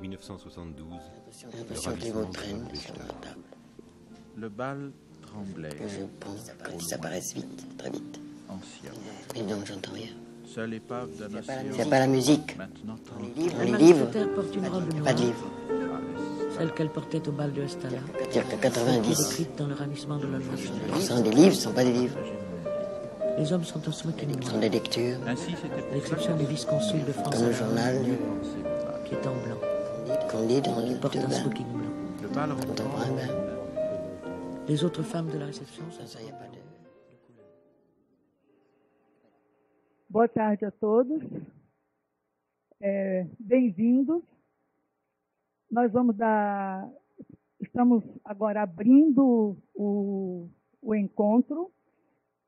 1972, L'impression que les mots traînent sur la table. Le bal tremblait. Je pense quand ils apparaissent vite, très vite. Ancien. Et donc j'entends rien. Seule épave d'un océan. Il n'y a pas la musique. Maintenant Dans les tranquille. livres, il Secrétaire porte une robe n'y a pas de noire, livre. celle qu'elle portait au bal de Estala. C'est-à-dire que 90% Écrite dans le ravissement de la joie. des livres ne sont pas des livres. Les hommes sont en smoking Ce sont noir, des lectures, Ainsi, c'était à pour l'exception du vice-consul de France comme le journal qui est en blanc, qu'on lit dans le porte de un bain. smoking blanc. le bal Quand on prend un bain, Les autres femmes de la réception sont ça, il n'y a pas de... Boa tarde a todos. Bem-vindos. Nós estamos agora abrindo o encontro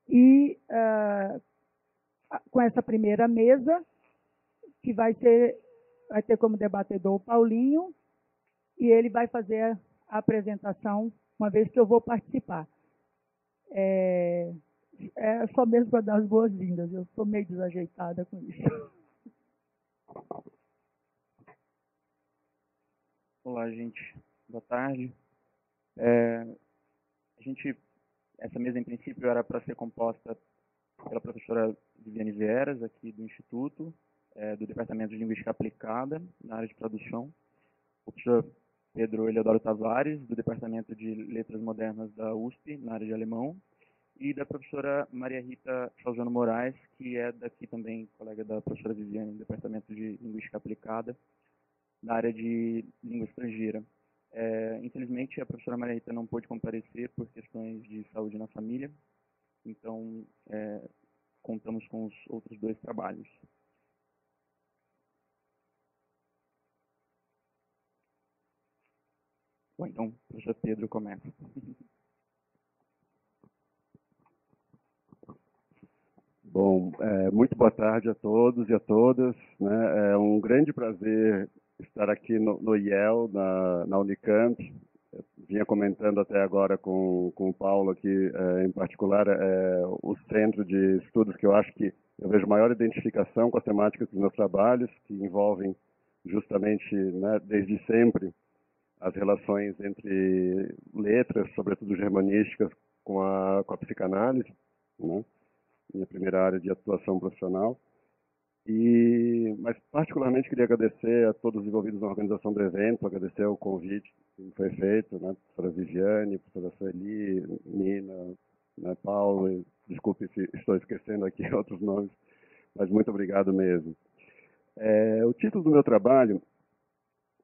e com essa primeira mesa, que vai ter como debatedor o Paulinho, e ele vai fazer a apresentação, uma vez que eu vou participar. É só mesmo para dar as boas-vindas, eu estou meio desajeitada com isso. Olá, gente. Boa tarde. Essa mesa, em princípio, era para ser composta pela professora Viviane Vieras, aqui do Instituto, do Departamento de Linguística Aplicada, na área de tradução. O professor Pedro Eleodoro Tavares, do Departamento de Letras Modernas da USP, na área de alemão, e da professora Maria Rita Salzano Moraes, que é daqui também, colega da professora Viviane, do Departamento de Linguística Aplicada, na área de língua estrangeira. Infelizmente, a professora Maria Rita não pôde comparecer por questões de saúde na família, então contamos com os outros dois trabalhos. Bom, então, o professor Pedro começa. Bom, muito boa tarde a todos e a todas, né? É um grande prazer estar aqui no IEL, na Unicamp. Eu vinha comentando até agora com o Paulo aqui, em particular, o centro de estudos que eu acho que eu vejo maior identificação com as temáticas dos meus trabalhos, que envolvem justamente, né, desde sempre, as relações entre letras, sobretudo germanísticas, com a psicanálise, né? Minha primeira área de atuação profissional. Mas particularmente queria agradecer a todos os envolvidos na organização do evento, agradecer o convite que foi feito, né, professora Viviane, professora Sueli, Nina, né, Paulo, desculpe se estou esquecendo aqui outros nomes, mas muito obrigado mesmo. O título do meu trabalho,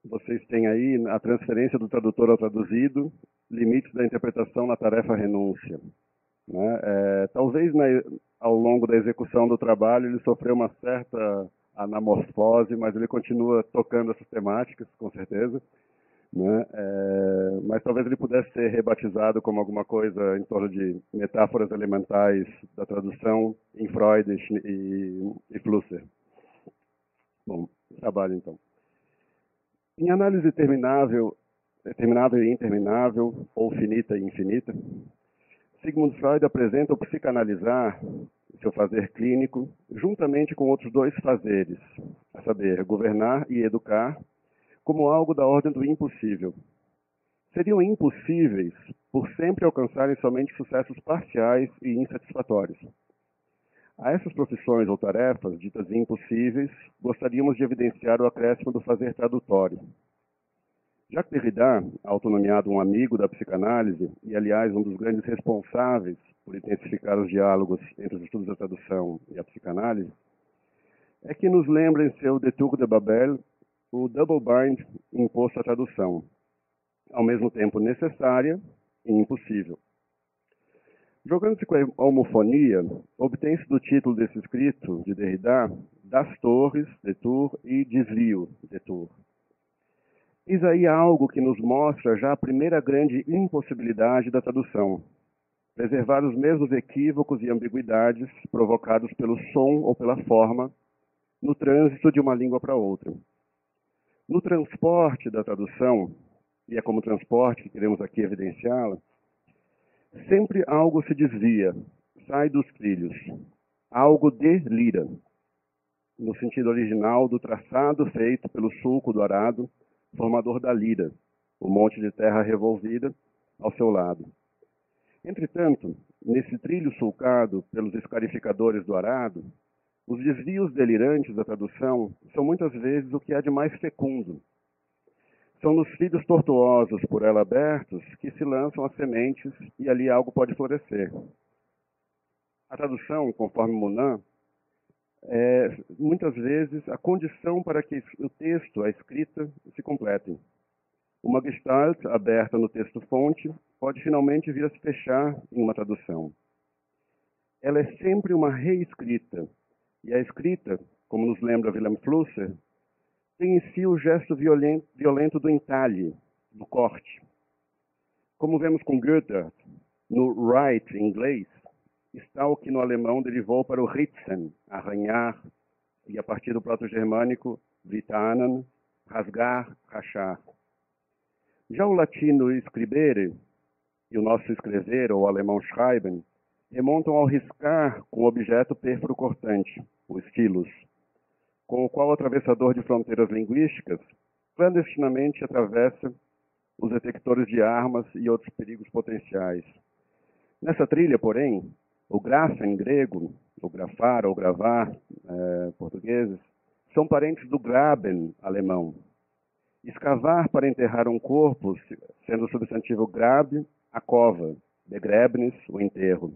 vocês têm aí a transferência do tradutor ao traduzido, limites da interpretação na tarefa renúncia. Né? Talvez ao longo da execução do trabalho ele sofreu uma certa anamorfose, mas ele continua tocando essas temáticas, com certeza. Né? Mas talvez ele pudesse ser rebatizado como alguma coisa em torno de metáforas elementais da tradução em Freud e Flusser. Bom, trabalho então. Em análise terminável e interminável, ou finita e infinita, Sigmund Freud apresenta o psicanalizar, seu fazer clínico, juntamente com outros dois fazeres, a saber, governar e educar, como algo da ordem do impossível. Seriam impossíveis por sempre alcançarem somente sucessos parciais e insatisfatórios. A essas profissões ou tarefas, ditas impossíveis, gostaríamos de evidenciar o acréscimo do fazer tradutório. Jacques Derrida, autonomiado um amigo da psicanálise e, aliás, um dos grandes responsáveis por intensificar os diálogos entre os estudos da tradução e a psicanálise, é que nos lembra em seu Détour de Babel o double bind imposto à tradução, ao mesmo tempo necessária e impossível. Jogando-se com a homofonia, obtém-se do título desse escrito de Derrida Das Torres, Détour, e Desvio, Détour. Eis aí algo que nos mostra já a primeira grande impossibilidade da tradução: preservar os mesmos equívocos e ambiguidades provocados pelo som ou pela forma no trânsito de uma língua para outra. No transporte da tradução, e é como transporte que queremos aqui evidenciá-la, sempre algo se desvia, sai dos trilhos, algo delira, no sentido original do traçado feito pelo sulco do arado, formador da lira, o monte de terra revolvida ao seu lado. Entretanto, nesse trilho sulcado pelos escarificadores do arado, os desvios delirantes da tradução são muitas vezes o que há de mais fecundo. São nos filhos tortuosos por ela abertos que se lançam as sementes e ali algo pode florescer. A tradução, conforme Monin, é muitas vezes a condição para que o texto, a escrita, se completem. Uma gestalt aberta no texto-fonte pode finalmente vir a se fechar em uma tradução. Ela é sempre uma reescrita, e a escrita, como nos lembra Wilhelm Flusser, tem em si o gesto violento do entalhe, do corte. Como vemos com Goethe, no write em inglês, está o que no alemão derivou para o ritzen, arranhar, e a partir do proto-germânico, vitanen, rasgar, rachar. Já o latino scribere e o nosso escrever, ou o alemão schreiben, remontam ao riscar com o objeto pérfuro cortante, o stylus, com o qual o atravessador de fronteiras linguísticas clandestinamente atravessa os detectores de armas e outros perigos potenciais. Nessa trilha, porém, o grafen grego, o grafar ou gravar portugueses, são parentes do graben alemão. Escavar para enterrar um corpo, sendo o substantivo grab, a cova, begräbnis, o enterro.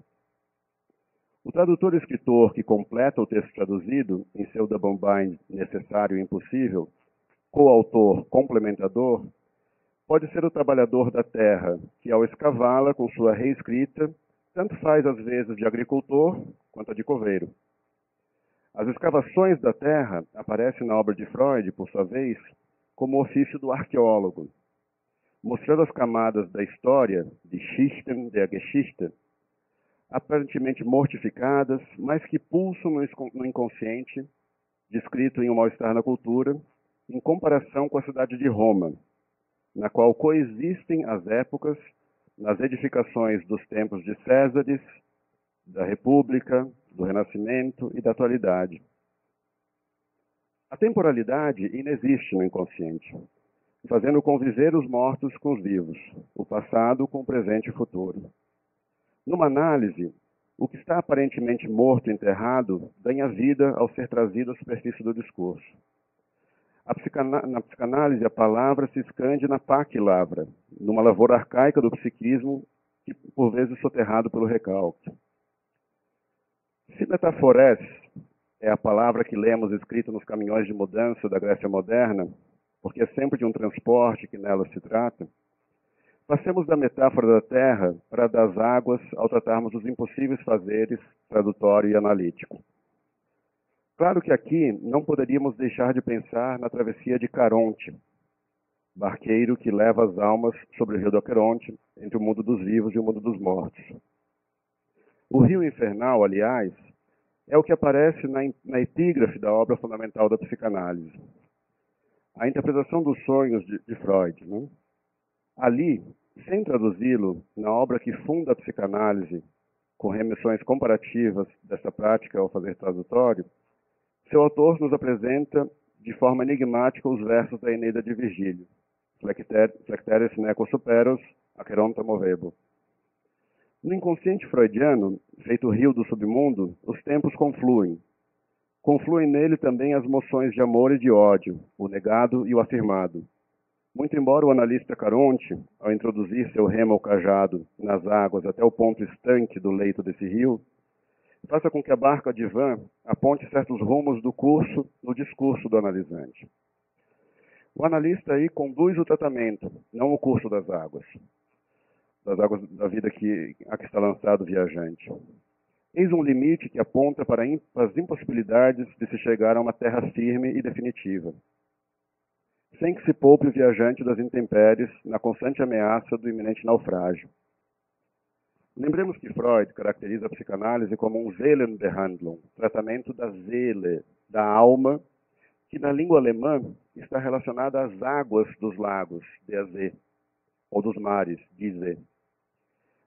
O tradutor escritor que completa o texto traduzido em seu double bind necessário e impossível, coautor, complementador, pode ser o trabalhador da terra, que ao escavá-la com sua reescrita, tanto faz às vezes de agricultor quanto de coveiro. As escavações da terra aparecem na obra de Freud, por sua vez, como o ofício do arqueólogo, mostrando as camadas da história, de Schichten der Geschichte, aparentemente mortificadas, mas que pulsam no inconsciente, descrito em Um Mal-Estar na Cultura, em comparação com a cidade de Roma, na qual coexistem as épocas nas edificações dos tempos de Césares, da República, do Renascimento e da atualidade. A temporalidade inexiste no inconsciente, fazendo conviver os mortos com os vivos, o passado com o presente e o futuro. Numa análise, o que está aparentemente morto e enterrado ganha vida ao ser trazido à superfície do discurso. Na psicanálise, a palavra se escande na paquilavra, numa lavoura arcaica do psiquismo, que por vezes soterrado pelo recalque. Se metafores é a palavra que lemos escrita nos caminhões de mudança da Grécia moderna, porque é sempre de um transporte que nela se trata, passemos da metáfora da terra para a das águas ao tratarmos dos impossíveis fazeres tradutório e analítico. Claro que aqui não poderíamos deixar de pensar na travessia de Caronte, barqueiro que leva as almas sobre o rio do Aqueronte, entre o mundo dos vivos e o mundo dos mortos. O rio infernal, aliás, é o que aparece na epígrafe da obra fundamental da psicanálise, a interpretação dos sonhos de Freud. Né? Ali, sem traduzi-lo, na obra que funda a psicanálise, com remissões comparativas dessa prática ao fazer tradutório, seu autor nos apresenta de forma enigmática os versos da Eneida de Virgílio, Flecteris neco superos, Acheronta movebo. No inconsciente freudiano, feito rio do submundo, os tempos confluem. Confluem nele também as moções de amor e de ódio, o negado e o afirmado. Muito embora o analista Caronte, ao introduzir seu remo ao cajado nas águas até o ponto estanque do leito desse rio, faça com que a barca de Van aponte certos rumos do curso no discurso do analisante. O analista aí conduz o tratamento, não o curso das águas da vida a que está lançado o viajante. Eis um limite que aponta para as impossibilidades de se chegar a uma terra firme e definitiva, sem que se poupe o viajante das intempéries na constante ameaça do iminente naufrágio. Lembremos que Freud caracteriza a psicanálise como um Seelenbehandlung, tratamento da Seele, da alma, que na língua alemã está relacionada às águas dos lagos, der See, ou dos mares, die See.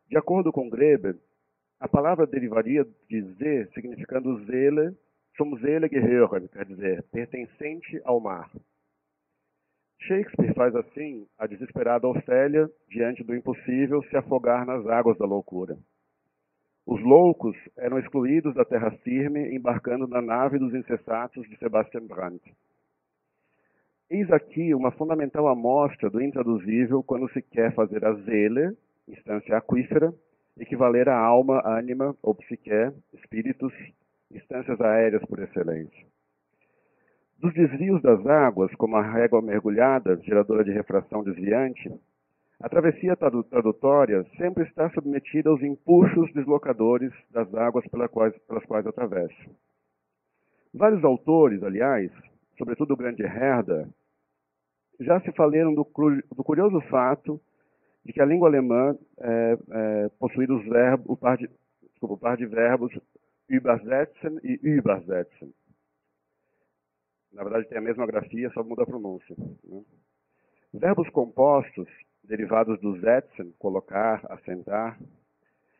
De acordo com Greber, a palavra derivaria de See, significando Seele, zum Seele gehören, quer dizer, pertencente ao mar. Shakespeare faz assim a desesperada Ofélia diante do impossível se afogar nas águas da loucura. Os loucos eram excluídos da terra firme, embarcando na nave dos incessatos de Sebastian Brandt. Eis aqui uma fundamental amostra do intraduzível quando se quer fazer a Seele, instância aquífera, equivaler a alma, ânima ou psique, espíritos, instâncias aéreas por excelência. Dos desvios das águas, como a régua mergulhada, geradora de refração desviante, a travessia tradutória sempre está submetida aos impulsos deslocadores das águas pelas quais atravessa. Vários autores, aliás, sobretudo o grande Herder, já se faleram do curioso fato de que a língua alemã possui o par de verbos übersetzen e übersetzen. Na verdade, tem a mesma grafia, só muda a pronúncia. Né? Verbos compostos, derivados do setzen, colocar, assentar,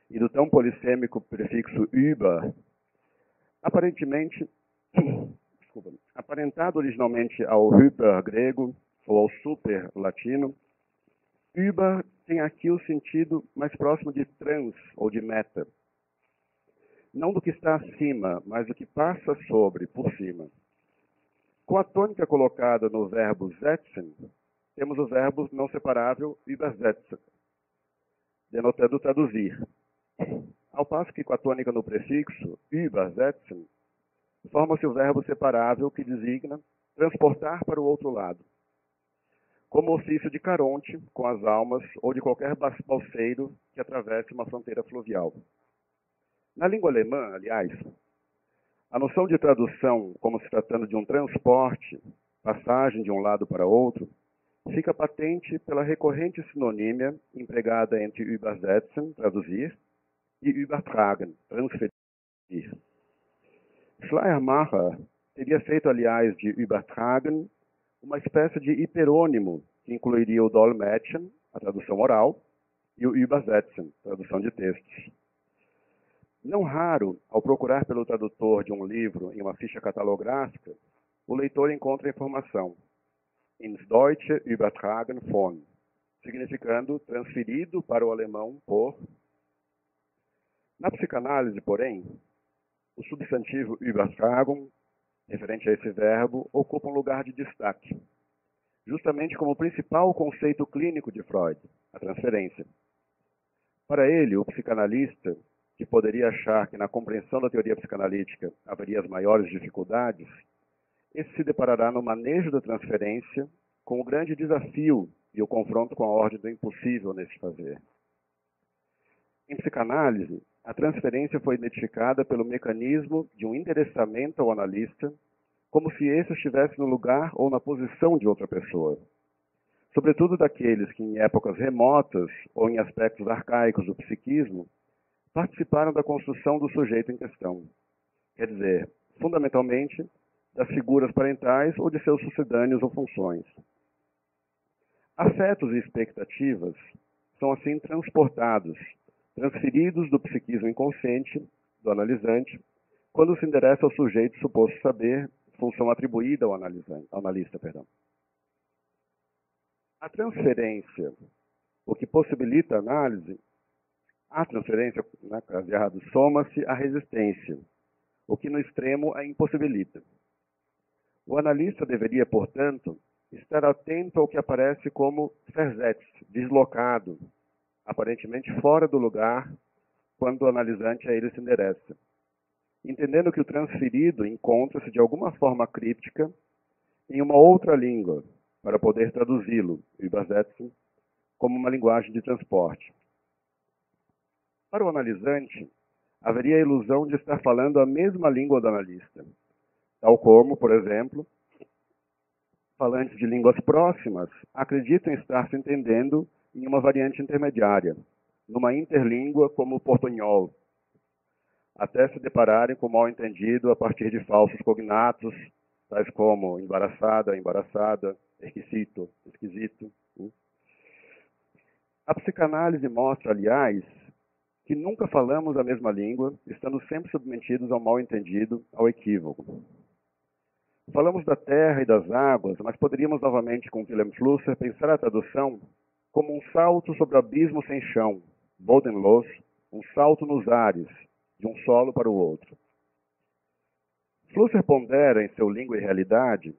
e do tão polissêmico prefixo über, aparentado originalmente ao hyper grego ou ao super latino, über tem aqui o sentido mais próximo de trans ou de meta. Não do que está acima, mas do que passa sobre, por cima. Com a tônica colocada no verbo setzen, temos o verbo não separável übersetzen, denotando traduzir. Ao passo que com a tônica no prefixo übersetzen, forma-se o verbo separável que designa transportar para o outro lado, como ofício de caronte com as almas ou de qualquer balseiro que atravesse uma fronteira fluvial. Na língua alemã, aliás, a noção de tradução, como se tratando de um transporte, passagem de um lado para outro, fica patente pela recorrente sinonímia empregada entre übersetzen, traduzir, e übertragen, transferir. Schleiermacher teria feito, aliás, de übertragen uma espécie de hiperônimo que incluiria o Dolmetschen, a tradução oral, e o Übersetzen, tradução de textos. Não raro, ao procurar pelo tradutor de um livro em uma ficha catalográfica, o leitor encontra a informação ins Deutsche übertragen von, significando transferido para o alemão por. Na psicanálise, porém, o substantivo übertragung, referente a esse verbo, ocupa um lugar de destaque, justamente como o principal conceito clínico de Freud, a transferência. Para ele, o psicanalista, que poderia achar que na compreensão da teoria psicanalítica haveria as maiores dificuldades, esse se deparará no manejo da transferência com o grande desafio e o confronto com a ordem do impossível nesse fazer. Em psicanálise, a transferência foi identificada pelo mecanismo de um endereçamento ao analista, como se esse estivesse no lugar ou na posição de outra pessoa. Sobretudo daqueles que, em épocas remotas ou em aspectos arcaicos do psiquismo, participaram da construção do sujeito em questão. Quer dizer, fundamentalmente, das figuras parentais ou de seus sucedâneos ou funções. Afetos e expectativas são assim transportados, transferidos do psiquismo inconsciente, do analisante, quando se endereça ao sujeito suposto saber, função atribuída ao analista. A transferência, o que possibilita a análise, a transferência, caseado, soma-se à resistência, o que no extremo a impossibilita. O analista deveria, portanto, estar atento ao que aparece como versetzt, deslocado, aparentemente fora do lugar, quando o analisante a ele se endereça, entendendo que o transferido encontra-se de alguma forma críptica em uma outra língua, para poder traduzi-lo, übersetzen, como uma linguagem de transporte. Para o analisante, haveria a ilusão de estar falando a mesma língua do analista, tal como, por exemplo, falantes de línguas próximas acreditam estar se entendendo em uma variante intermediária, numa interlíngua como o portunhol, até se depararem com o mal-entendido a partir de falsos cognatos, tais como embaraçada, embaraçada, esquisito, esquisito. A psicanálise mostra, aliás, que nunca falamos a mesma língua, estando sempre submetidos ao mal-entendido, ao equívoco. Falamos da terra e das águas, mas poderíamos novamente, com Wilhelm Flusser, pensar a tradução como um salto sobre o abismo sem chão, bodenlos, um salto nos ares, de um solo para o outro. Flusser pondera em seu Língua e Realidade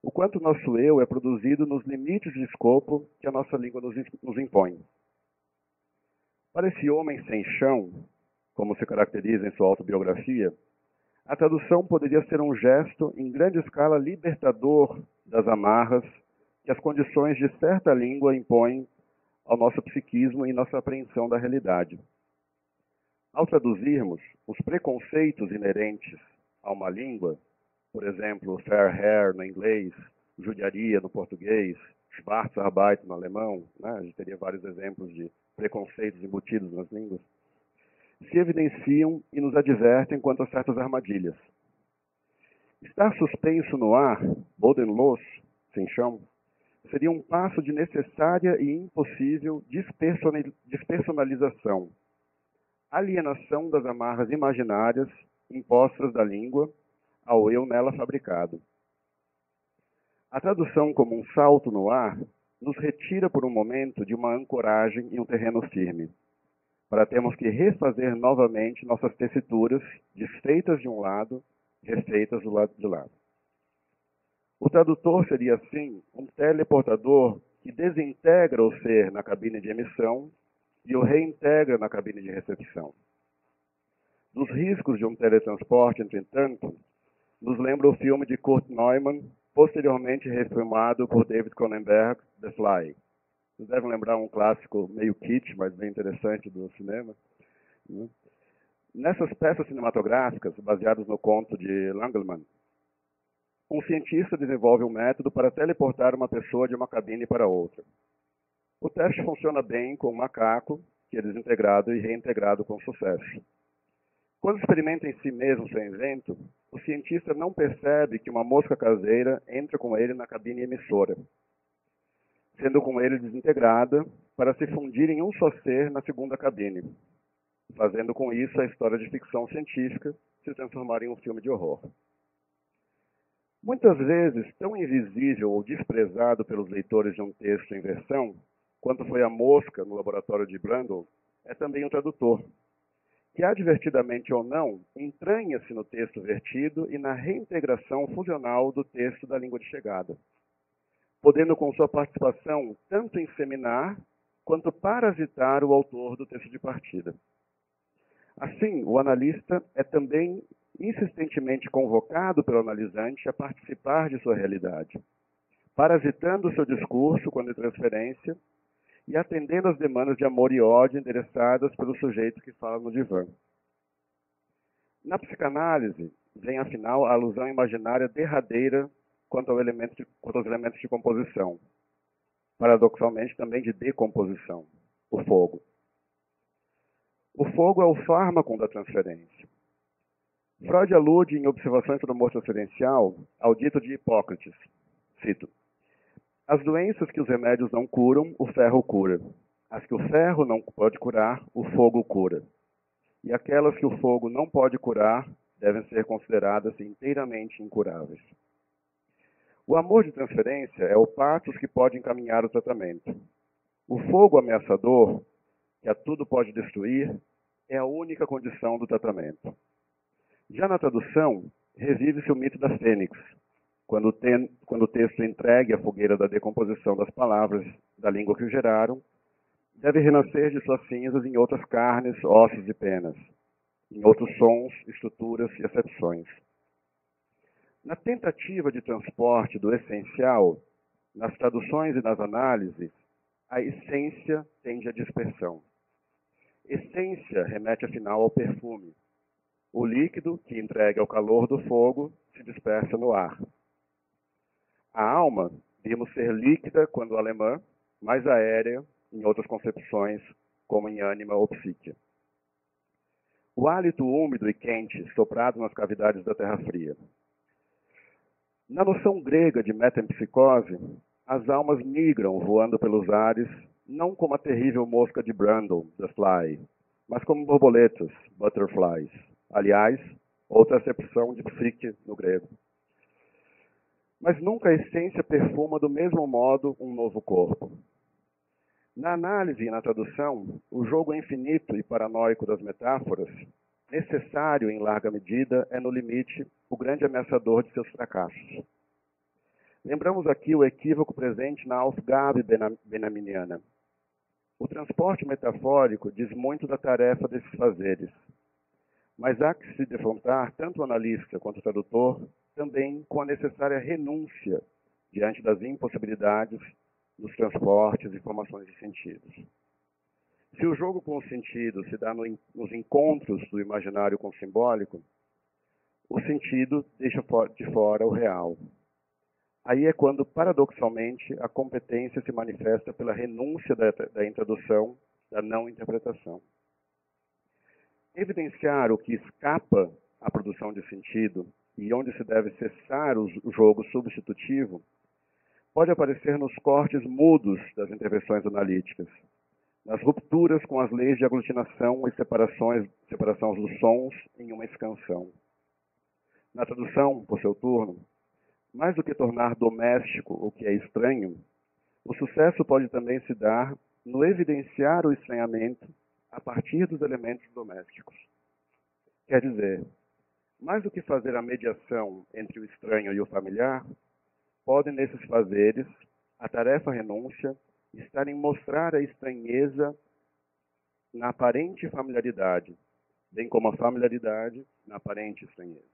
o quanto nosso eu é produzido nos limites de escopo que a nossa língua nos impõe. Para esse homem sem chão, como se caracteriza em sua autobiografia, a tradução poderia ser um gesto em grande escala libertador das amarras que as condições de certa língua impõem ao nosso psiquismo e nossa apreensão da realidade. Ao traduzirmos, os preconceitos inerentes a uma língua, por exemplo, fair hair no inglês, judiaria no português, Schwarzarbeit no alemão, né? A gente teria vários exemplos de preconceitos embutidos nas línguas, se evidenciam e nos advertem quanto a certas armadilhas. Estar suspenso no ar, bodenlos, sem chão, seria um passo de necessária e impossível despersonalização, alienação das amarras imaginárias impostas da língua ao eu nela fabricado. A tradução como um salto no ar nos retira por um momento de uma ancoragem em um terreno firme, para termos que refazer novamente nossas tessituras, desfeitas de um lado, refeitas do lado de lá. O tradutor seria, assim, um teleportador que desintegra o ser na cabine de emissão e o reintegra na cabine de recepção. Dos riscos de um teletransporte, entretanto, nos lembra o filme de Kurt Neumann, posteriormente refilmado por David Cronenberg, The Fly. Vocês devem lembrar um clássico meio kitsch, mas bem interessante do cinema. Nessas peças cinematográficas, baseadas no conto de Langelmann, um cientista desenvolve um método para teleportar uma pessoa de uma cabine para outra. O teste funciona bem com um macaco, que é desintegrado e reintegrado com sucesso. Quando experimenta em si mesmo seu invento, o cientista não percebe que uma mosca caseira entra com ele na cabine emissora, sendo com ele desintegrada para se fundir em um só ser na segunda cabine, fazendo com isso a história de ficção científica se transformar em um filme de horror. Muitas vezes, tão invisível ou desprezado pelos leitores de um texto em versão, quanto foi a mosca no laboratório de Brundle, é também o tradutor, que advertidamente ou não, entranha-se no texto vertido e na reintegração funcional do texto da língua de chegada, podendo com sua participação tanto inseminar quanto parasitar o autor do texto de partida. Assim, o analista é também insistentemente convocado pelo analisante a participar de sua realidade, parasitando o seu discurso quando é transferência e atendendo às demandas de amor e ódio endereçadas pelo sujeito que fala no divã. Na psicanálise, vem afinal a alusão imaginária derradeira quanto aos elementos de composição, paradoxalmente também de decomposição, o fogo. O fogo é o fármaco da transferência. Freud alude em Observações sobre o Amor Transferencial ao dito de Hipócrates, cito: as doenças que os remédios não curam, o ferro cura. As que o ferro não pode curar, o fogo cura. E aquelas que o fogo não pode curar, devem ser consideradas inteiramente incuráveis. O amor de transferência é o patos que pode encaminhar o tratamento. O fogo ameaçador, que a tudo pode destruir, é a única condição do tratamento. Já na tradução, revive-se o mito da fênix, quando o texto entregue à fogueira da decomposição das palavras da língua que o geraram, deve renascer de suas cinzas em outras carnes, ossos e penas, em outros sons, estruturas e acepções. Na tentativa de transporte do essencial, nas traduções e nas análises, a essência tende à dispersão. Essência remete, afinal, ao perfume. O líquido, que entrega ao calor do fogo, se dispersa no ar. A alma, vimos ser líquida quando alemã, mais aérea em outras concepções, como em ânima ou psique. O hálito úmido e quente soprado nas cavidades da terra fria. Na noção grega de metempsicose, as almas migram voando pelos ares, não como a terrível mosca de Brundle, The Fly, mas como borboletas, butterflies. Aliás, outra acepção de psique no grego. Mas nunca a essência perfuma do mesmo modo um novo corpo. Na análise e na tradução, o jogo infinito e paranoico das metáforas, necessário em larga medida, é no limite o grande ameaçador de seus fracassos. Lembramos aqui o equívoco presente na Aufgabe benaminiana. O transporte metafórico diz muito da tarefa desses fazeres, mas há que se defrontar, tanto o analista quanto o tradutor, também com a necessária renúncia diante das impossibilidades dos transportes e formações de sentidos. Se o jogo com o sentido se dá nos encontros do imaginário com o simbólico, o sentido deixa de fora o real. Aí é quando, paradoxalmente, a competência se manifesta pela renúncia da introdução, da não interpretação. Evidenciar o que escapa à produção de sentido e onde se deve cessar o jogo substitutivo pode aparecer nos cortes mudos das intervenções analíticas, nas rupturas com as leis de aglutinação e separação dos sons em uma escansão. Na tradução, por seu turno, mais do que tornar doméstico o que é estranho, o sucesso pode também se dar no evidenciar o estranhamento a partir dos elementos domésticos. Quer dizer, mais do que fazer a mediação entre o estranho e o familiar, podem nesses fazeres, a tarefa-renúncia, estar em mostrar a estranheza na aparente familiaridade, bem como a familiaridade na aparente estranheza.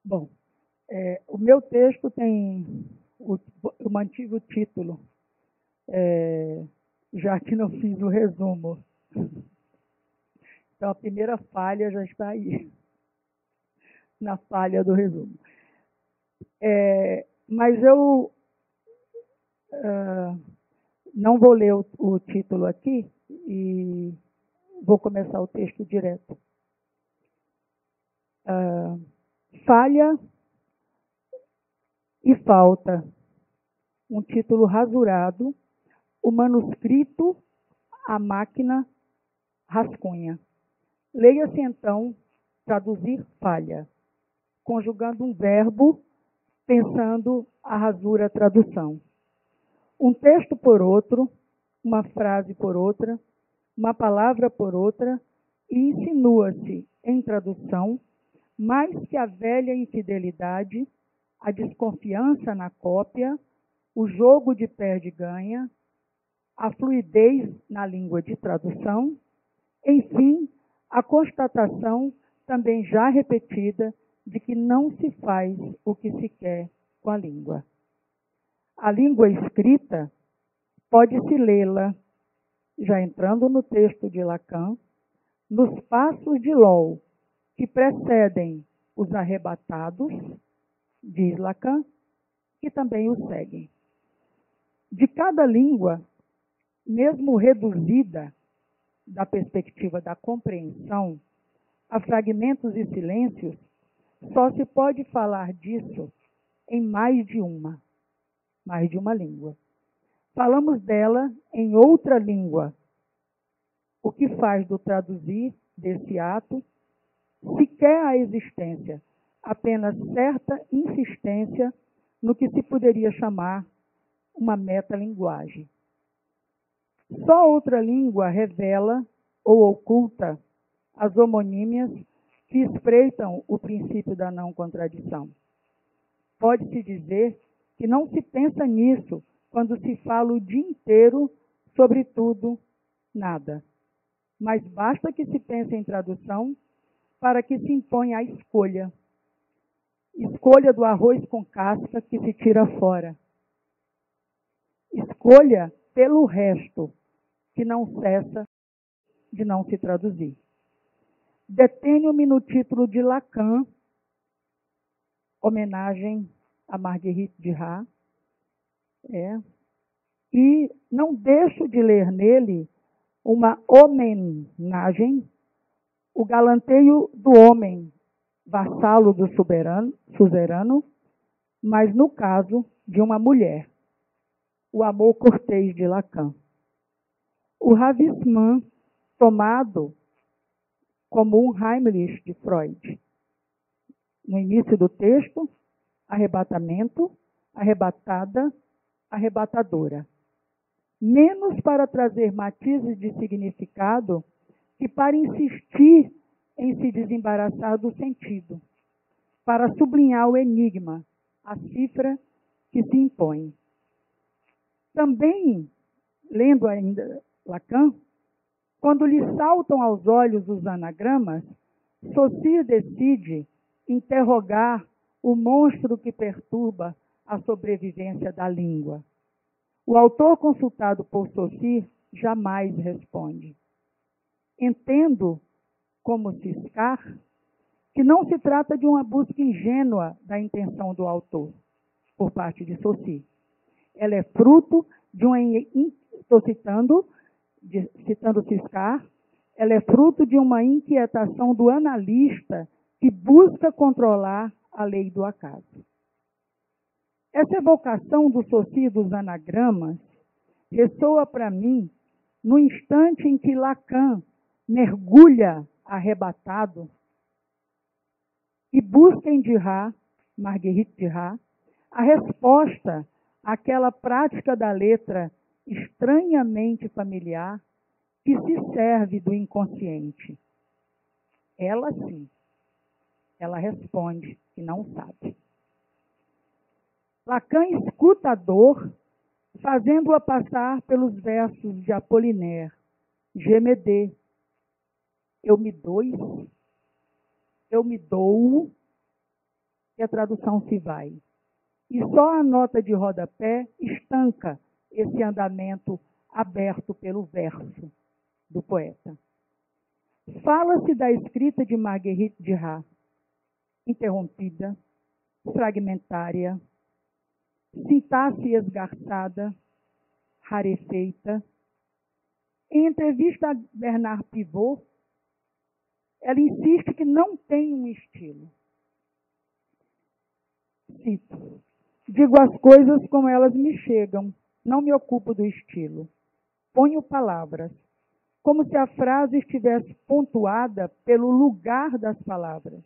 Bom, o meu texto tem, eu mantive o título, já que não fiz o resumo. Então, a primeira falha já está aí, na falha do resumo. Mas eu não vou ler o título aqui e vou começar o texto direto. Falha e falta. Um título rasurado, o manuscrito, a máquina rascunha. Leia-se então, traduzir falha, conjugando um verbo, pensando a rasura tradução. Um texto por outro, uma frase por outra, uma palavra por outra, e insinua-se em tradução mais que a velha infidelidade, a desconfiança na cópia, o jogo de perde-ganha, a fluidez na língua de tradução, enfim, a constatação, também já repetida, de que não se faz o que se quer com a língua. A língua escrita pode-se lê-la, já entrando no texto de Lacan, nos passos de Lowell, que precedem os arrebatados, diz Lacan, que também os seguem. De cada língua, mesmo reduzida da perspectiva da compreensão, a fragmentos e silêncios, só se pode falar disso em mais de uma língua. Falamos dela em outra língua, o que faz do traduzir desse ato sequer a existência, apenas certa insistência no que se poderia chamar uma metalinguagem. Só outra língua revela ou oculta as homonímias que espreitam o princípio da não contradição. Pode-se dizer que não se pensa nisso quando se fala o dia inteiro sobre tudo, nada. Mas basta que se pense em tradução para que se imponha a escolha. Escolha do arroz com casca que se tira fora. Escolha pelo resto, que não cessa de não se traduzir. Detenho-me no título de Lacan, homenagem a Marguerite Duras, e não deixo de ler nele uma homenagem, o galanteio do homem, vassalo do suzerano, mas no caso de uma mulher, o amor cortês de Lacan. O ravissement tomado como um Heimlich de Freud. No início do texto, arrebatamento, arrebatada, arrebatadora. Menos para trazer matizes de significado que para insistir em se desembaraçar do sentido, para sublinhar o enigma, a cifra que se impõe. Também, lendo ainda Lacan, quando lhe saltam aos olhos os anagramas, Saussure decide interrogar o monstro que perturba a sobrevivência da língua. O autor consultado por Saussure jamais responde. Entendo, como Ciscar, que não se trata de uma busca ingênua da intenção do autor, por parte de Saussure. Ela é fruto de uma... Estou citando Ciscar, ela é fruto de uma inquietação do analista que busca controlar a lei do acaso. Essa evocação do Saussure dos anagramas ressoa para mim no instante em que Lacan mergulha arrebatado e busca em Duras, Marguerite Duras, a resposta àquela prática da letra estranhamente familiar que se serve do inconsciente. Ela sim, ela responde que não sabe. Lacan escuta a dor, fazendo-a passar pelos versos de Apollinaire. Je me dé, eu me dois, eu me dou, e a tradução se vai. E só a nota de rodapé estanca esse andamento aberto pelo verso do poeta. Fala-se da escrita de Marguerite Duras, interrompida, fragmentária, sintaxe esgarçada, rarefeita. Em entrevista a Bernard Pivot, ela insiste que não tem um estilo. Cito: digo as coisas como elas me chegam, não me ocupo do estilo. Ponho palavras, como se a frase estivesse pontuada pelo lugar das palavras.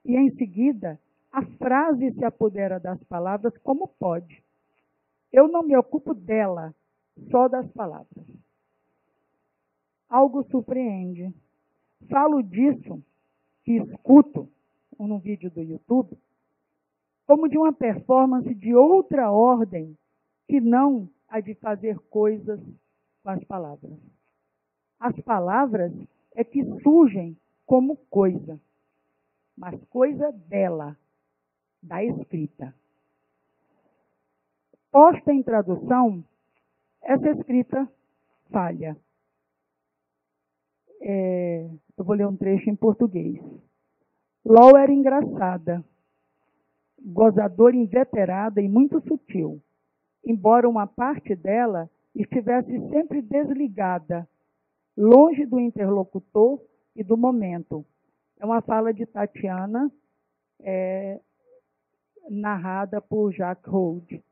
E em seguida, a frase se apodera das palavras como pode. Eu não me ocupo dela, só das palavras. Algo surpreende. Falo disso, que escuto num vídeo do YouTube, como de uma performance de outra ordem que não a de fazer coisas com as palavras. As palavras é que surgem como coisa, mas coisa dela, da escrita. Posta em tradução, essa escrita falha. Eu vou ler um trecho em português. Ló era engraçada, gozadora inveterada e muito sutil, embora uma parte dela estivesse sempre desligada, longe do interlocutor e do momento. É uma fala de Tatiana, narrada por Jacques Roude.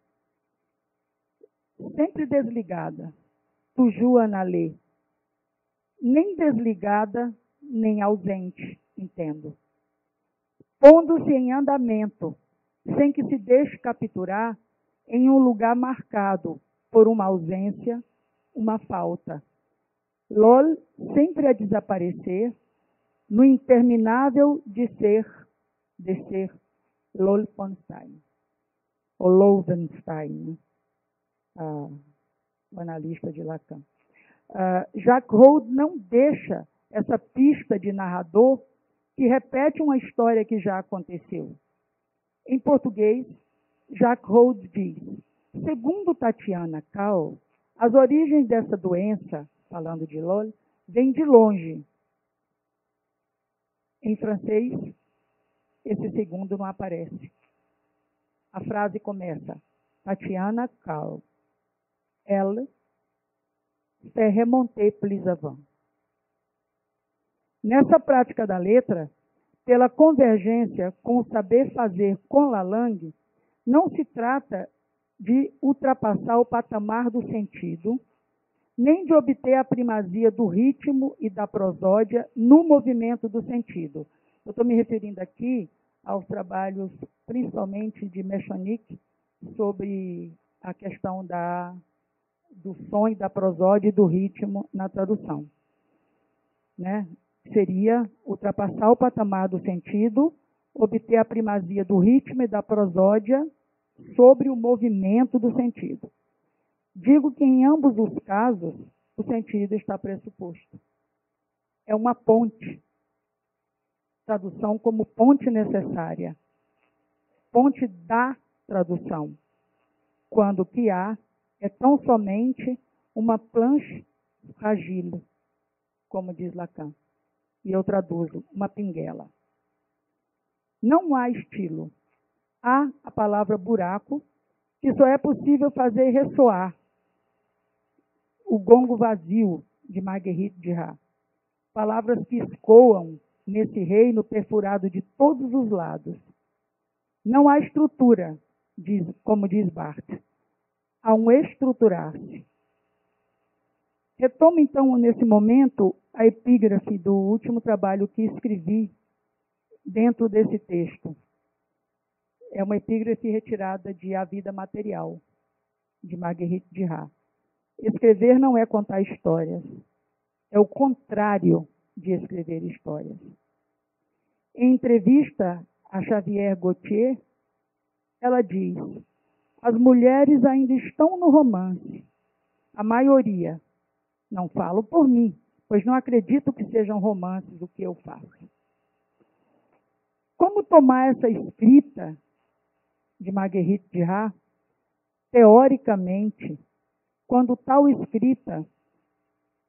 Sempre desligada, toujours en aller. Nem desligada, nem ausente, entendo. Pondo-se em andamento, sem que se deixe capturar em um lugar marcado por uma ausência, uma falta. LOL sempre a desaparecer, no interminável descer Lowenstein, ou Lowenstein, o analista de Lacan. Jacques Roude não deixa essa pista de narrador que repete uma história que já aconteceu. Em português, Jacques Roude diz: segundo Tatiana Kahl, as origens dessa doença, falando de LOL, vêm de longe. Em francês, esse segundo não aparece. A frase começa: Tatiana Kahl. elle, c'est remonter plus avant. Nessa prática da letra, pela convergência com o saber fazer com la langue, não se trata de ultrapassar o patamar do sentido, nem de obter a primazia do ritmo e da prosódia no movimento do sentido. Eu estou me referindo aqui aos trabalhos, principalmente de Mechanic, sobre a questão do som e da prosódia e do ritmo na tradução. Né? Seria ultrapassar o patamar do sentido, obter a primazia do ritmo e da prosódia sobre o movimento do sentido. Digo que em ambos os casos, o sentido está pressuposto. É uma ponte. Tradução como ponte necessária. Ponte da tradução. Quando o que há é tão somente uma planche fragile, como diz Lacan. E eu traduzo, uma pinguela. Não há estilo. Há a palavra buraco, que só é possível fazer ressoar. O gongo vazio, de Marguerite Duras. Palavras que escoam nesse reino perfurado de todos os lados. Não há estrutura, como diz Barthes. Há um estruturar-se. Retomo, então, nesse momento, a epígrafe do último trabalho que escrevi dentro desse texto. É uma epígrafe retirada de A Vida Material, de Marguerite Duras. Escrever não é contar histórias. É o contrário de escrever histórias. Em entrevista a Xavier Gauthier, ela diz: as mulheres ainda estão no romance. A maioria. Não falo por mim, pois não acredito que sejam romances o que eu faço. Como tomar essa escrita de Marguerite Duras, teoricamente, quando tal escrita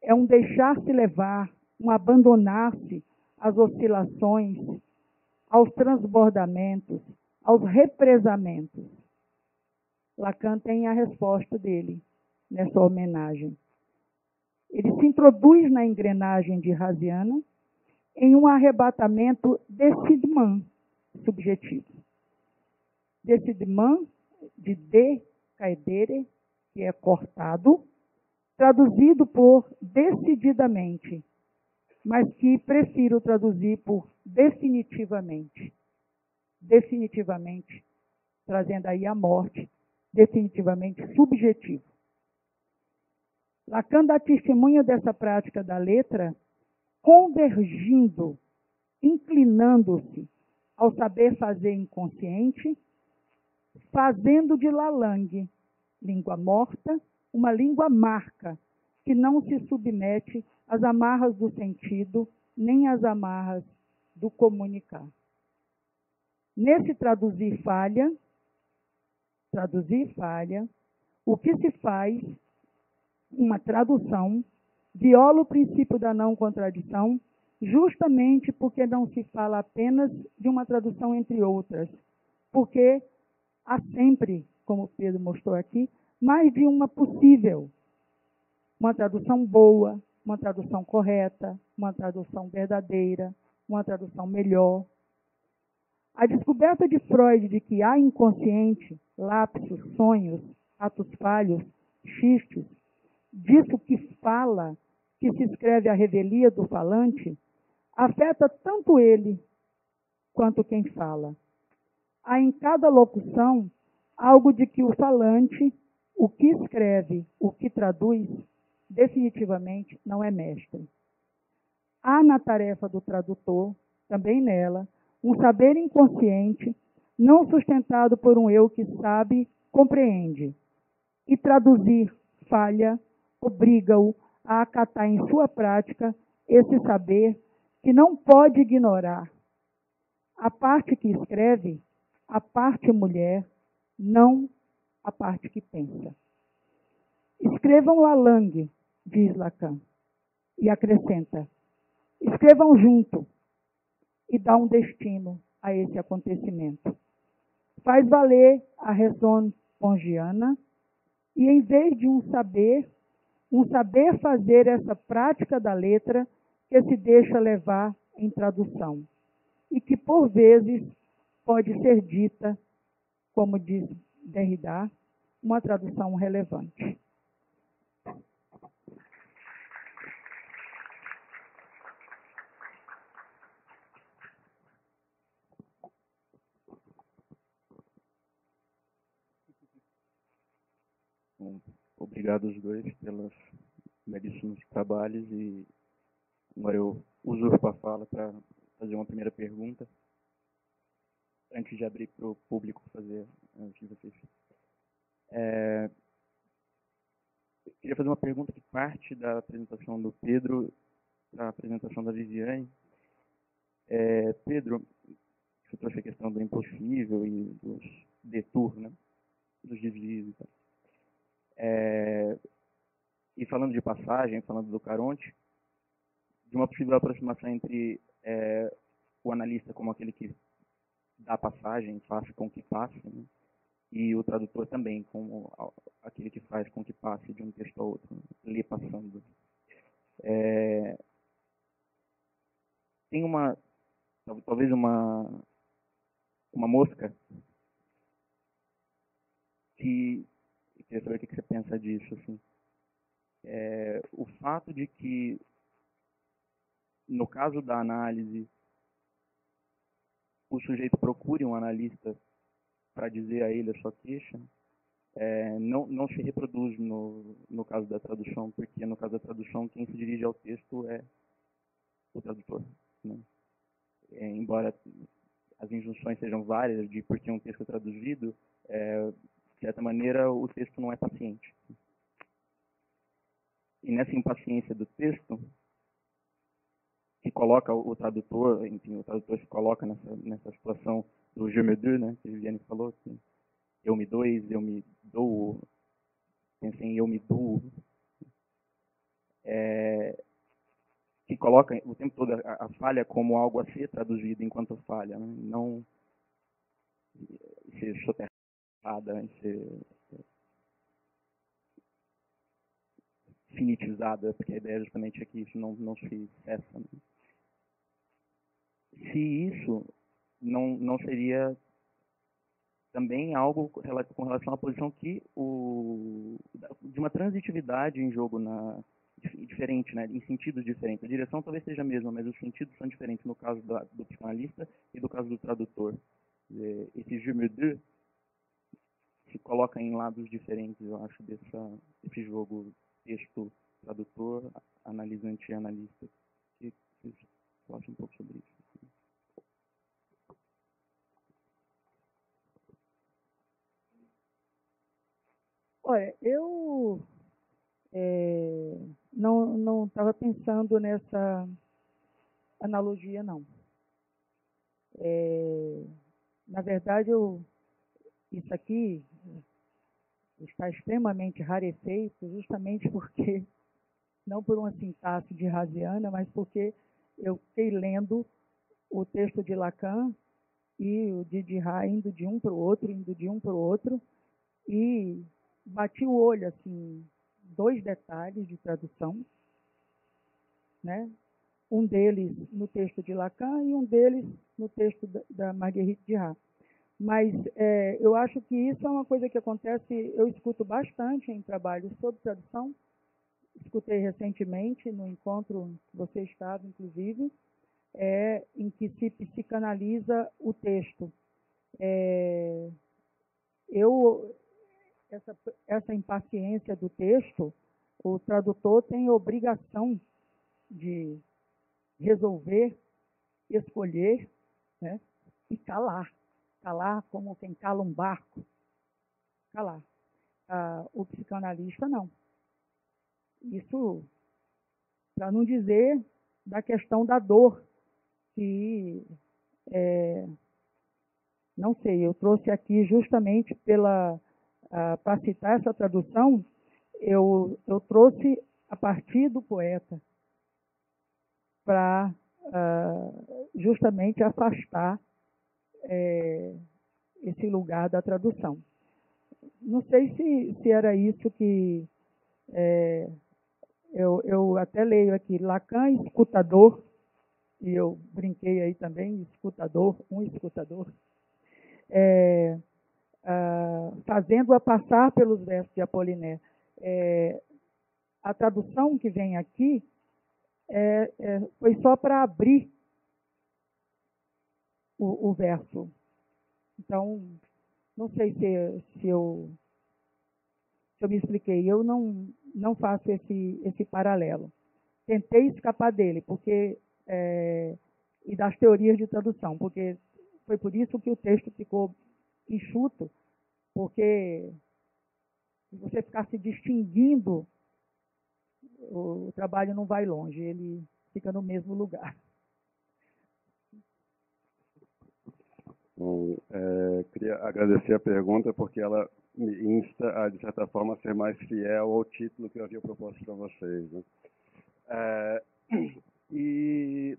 é um deixar-se levar, um abandonar-se às oscilações, aos transbordamentos, aos represamentos? Lacan tem a resposta dele nessa homenagem. Ele se introduz na engrenagem de Raziana em um arrebatamento decidement subjetivo. Decidement, de caedere, que é cortado, traduzido por decididamente, mas que prefiro traduzir por definitivamente. Definitivamente, trazendo aí a morte, definitivamente subjetivo. Lacan dá testemunho dessa prática da letra, convergindo, inclinando-se ao saber fazer inconsciente, fazendo de la langue, língua morta, uma língua marca, que não se submete às amarras do sentido, nem às amarras do comunicar. Nesse traduzir falha, o que se faz, uma tradução, viola o princípio da não contradição, justamente porque não se fala apenas de uma tradução entre outras, porque há sempre, como Pedro mostrou aqui, mais de uma possível. Uma tradução boa, uma tradução correta, uma tradução verdadeira, uma tradução melhor. A descoberta de Freud de que há inconsciente, lapsos, sonhos, atos falhos, xistes, disso que fala, que se escreve a revelia do falante, afeta tanto ele quanto quem fala. Há em cada locução algo de que o falante, o que escreve, o que traduz, definitivamente não é mestre. Há na tarefa do tradutor, também nela, um saber inconsciente, não sustentado por um eu que sabe, compreende. E traduzir falha, obriga-o a acatar em sua prática esse saber que não pode ignorar. A parte que escreve, a parte mulher, não a parte que pensa. Escrevam la langue, diz Lacan, e acrescenta, escrevam junto e dá um destino a esse acontecimento. Faz valer a raison pongiana, e em vez de um saber fazer essa prática da letra que se deixa levar em tradução e que, por vezes, pode ser dita, como diz Derrida, uma tradução relevante. Bom, obrigado aos dois pelos belíssimos trabalhos e agora eu usurpo a fala para fazer uma primeira pergunta antes de abrir para o público fazer antes de vocês. Eu queria fazer uma pergunta que parte da apresentação do Pedro para a apresentação da Viviane. Pedro, você trouxe a questão do impossível e dos detours, né? Dos desvios e tal. E falando de passagem, falando do Caronte, de uma possível aproximação entre o analista como aquele que dá passagem, faz com que passe, né? E o tradutor também, como aquele que faz com que passe de um texto a outro, lê passando. Tem talvez uma mosca que eu queria saber o que você pensa disso, assim. O fato de que, no caso da análise, o sujeito procure um analista para dizer a ele a sua queixa, não se reproduz no caso da tradução, porque no caso da tradução quem se dirige ao texto é o tradutor, né? Embora as injunções sejam várias de por que um texto é traduzido, de certa maneira o texto não é paciente. E nessa impaciência do texto, que coloca o tradutor, enfim, o tradutor se coloca nessa situação do je me deux, né, que a Viviane falou, que eu me dois, eu me dou, pensei em eu me dou, que coloca o tempo todo a falha como algo a ser traduzido enquanto falha, né, não ser soterrada, ser finitizada, porque a ideia justamente é que isso não se cessa, né. Se isso não seria também algo com relação à posição que de uma transitividade em jogo diferente, né, em sentidos diferentes. A direção talvez seja a mesma, mas os sentidos são diferentes no caso do psicanalista e do caso do tradutor. Esse je me deux se coloca em lados diferentes, eu acho, desse jogo texto-tradutor, analisante e analista. Que vocês falam um pouco sobre isso. Olha, eu não estava pensando nessa analogia, não. Na verdade, isso aqui está extremamente rarefeito, justamente porque, não por uma sintaxe de Raziana, mas porque eu fiquei lendo o texto de Lacan e o de Dihá indo de um para o outro, e bati o olho, assim, 2 detalhes de tradução, né? Um deles no texto de Lacan e um deles no texto da Marguerite Duras. Mas eu acho que isso é uma coisa que acontece, eu escuto bastante em trabalhos sobre tradução, escutei recentemente no encontro que você estava, inclusive, em que se psicanaliza o texto. Essa impaciência do texto, o tradutor tem obrigação de resolver, escolher, né, e calar como quem cala um barco, calar. O psicanalista não. Isso, para não dizer da questão da dor, que, não sei, eu trouxe aqui justamente para citar essa tradução, eu trouxe a partir do poeta, para justamente afastar esse lugar da tradução. não sei se era isso que... eu até leio aqui, Lacan, escutador, e eu brinquei aí também, escutador, um escutador, fazendo-a passar pelos versos de Apollinaire. A tradução que vem aqui foi só para abrir o verso. Então, não sei se eu me expliquei. Eu não faço esse paralelo. Tentei escapar dele, porque e das teorias de tradução, porque foi por isso que o texto ficou enxuto, porque se você ficar se distinguindo, o trabalho não vai longe, ele fica no mesmo lugar. Bom, queria agradecer a pergunta, porque ela me insta a, de certa forma, ser mais fiel ao título que eu havia proposto para vocês, né? E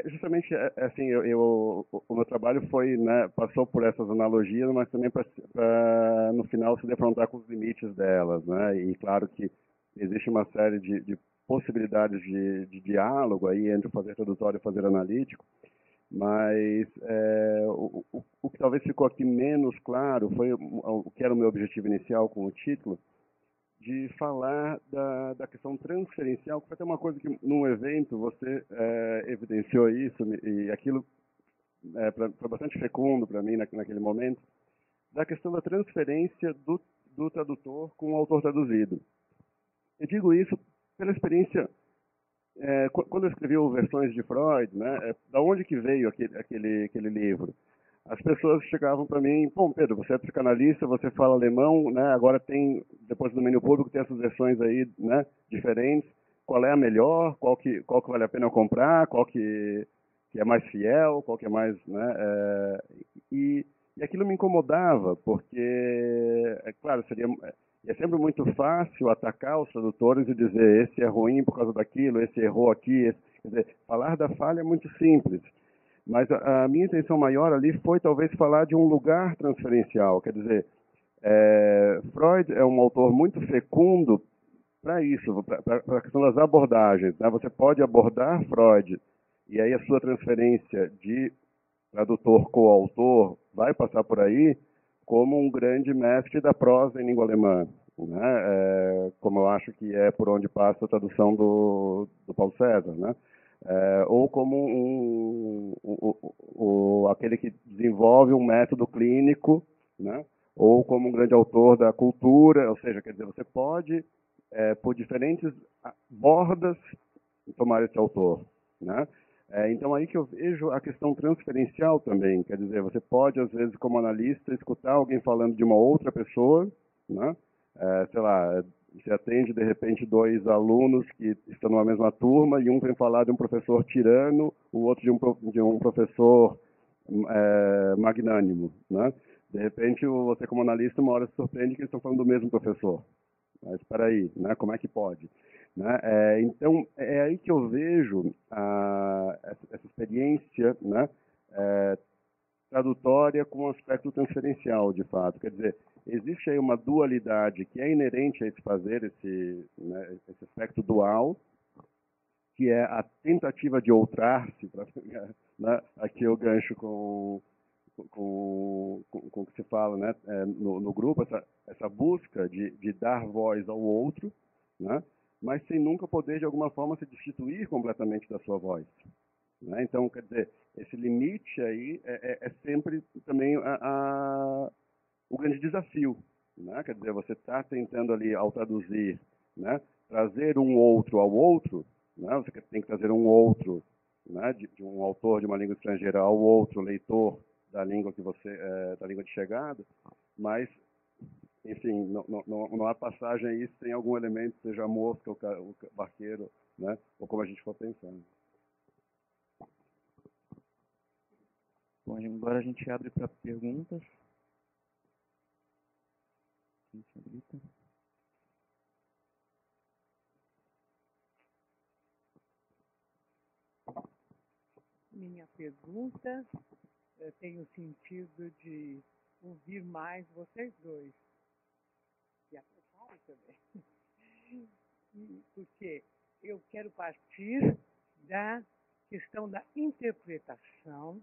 justamente assim, o meu trabalho foi, né, passou por essas analogias, mas também para no final se defrontar com os limites delas, né? E claro que existe uma série de possibilidades de diálogo aí entre o fazer tradutório e o fazer analítico, mas o que talvez ficou aqui menos claro foi o que era o meu objetivo inicial com o título, de falar da questão transferencial, que foi até uma coisa que, num evento, você evidenciou isso, e aquilo foi bastante fecundo para mim naquele momento, da questão da transferência do tradutor com o autor traduzido. Eu digo isso pela experiência, quando eu escrevi o Versões de Freud, né, da onde que veio aquele livro? As pessoas chegavam para mim, bom, Pedro, você é psicanalista, você fala alemão, né? Agora tem, depois do domínio público, tem essas versões aí, né, diferentes. Qual é a melhor? Qual que vale a pena eu comprar? Qual que é mais fiel? Qual que é mais, né? E aquilo me incomodava, porque, claro, é sempre muito fácil atacar os tradutores e dizer esse é ruim por causa daquilo, esse errou aqui. Quer dizer, falar da falha é muito simples. Mas a minha intenção maior ali foi talvez falar de um lugar transferencial. Quer dizer, Freud é um autor muito fecundo para isso, para a questão das abordagens, né? Você pode abordar Freud e aí a sua transferência de tradutor-coautor vai passar por aí como um grande mestre da prosa em língua alemã, né? Como eu acho que é por onde passa a tradução do Paulo César, né? Ou como aquele que desenvolve um método clínico, né? Ou como um grande autor da cultura, ou seja, quer dizer, você pode, por diferentes bordas, tomar esse autor, né? Então, aí que eu vejo a questão transferencial também, quer dizer, você pode, às vezes, como analista, escutar alguém falando de uma outra pessoa, né? Sei lá, você atende, de repente, 2 alunos que estão na mesma turma e um vem falar de um professor tirano, o outro de um professor magnânimo, né? De repente, você, como analista, uma hora se surpreende que eles estão falando do mesmo professor. Mas, espera aí, né? Como é que pode? Né? Então, é aí que eu vejo essa experiência, né, tradutória com um aspecto transferencial, de fato. Quer dizer, existe aí uma dualidade que é inerente a esse fazer, né, esse aspecto dual, que é a tentativa de outrar-se, para pegar, né, aqui o gancho com o que se fala, né, no grupo, essa busca de dar voz ao outro, né, mas sem nunca poder, de alguma forma, se destituir completamente da sua voz. Né? Então, quer dizer, esse limite aí é sempre também o grande desafio. Né? Quer dizer, você está tentando ali, ao traduzir, né, trazer um outro ao outro, né? Você tem que trazer um outro, né, de um autor de uma língua estrangeira ao outro leitor da língua da língua de chegada, mas, enfim, não há passagem aí se tem algum elemento, seja a mosca, o barqueiro, né, ou como a gente for pensando. Bom, agora a gente abre para perguntas. Minha pergunta tem o sentido de ouvir mais vocês dois. Porque eu quero partir da questão da interpretação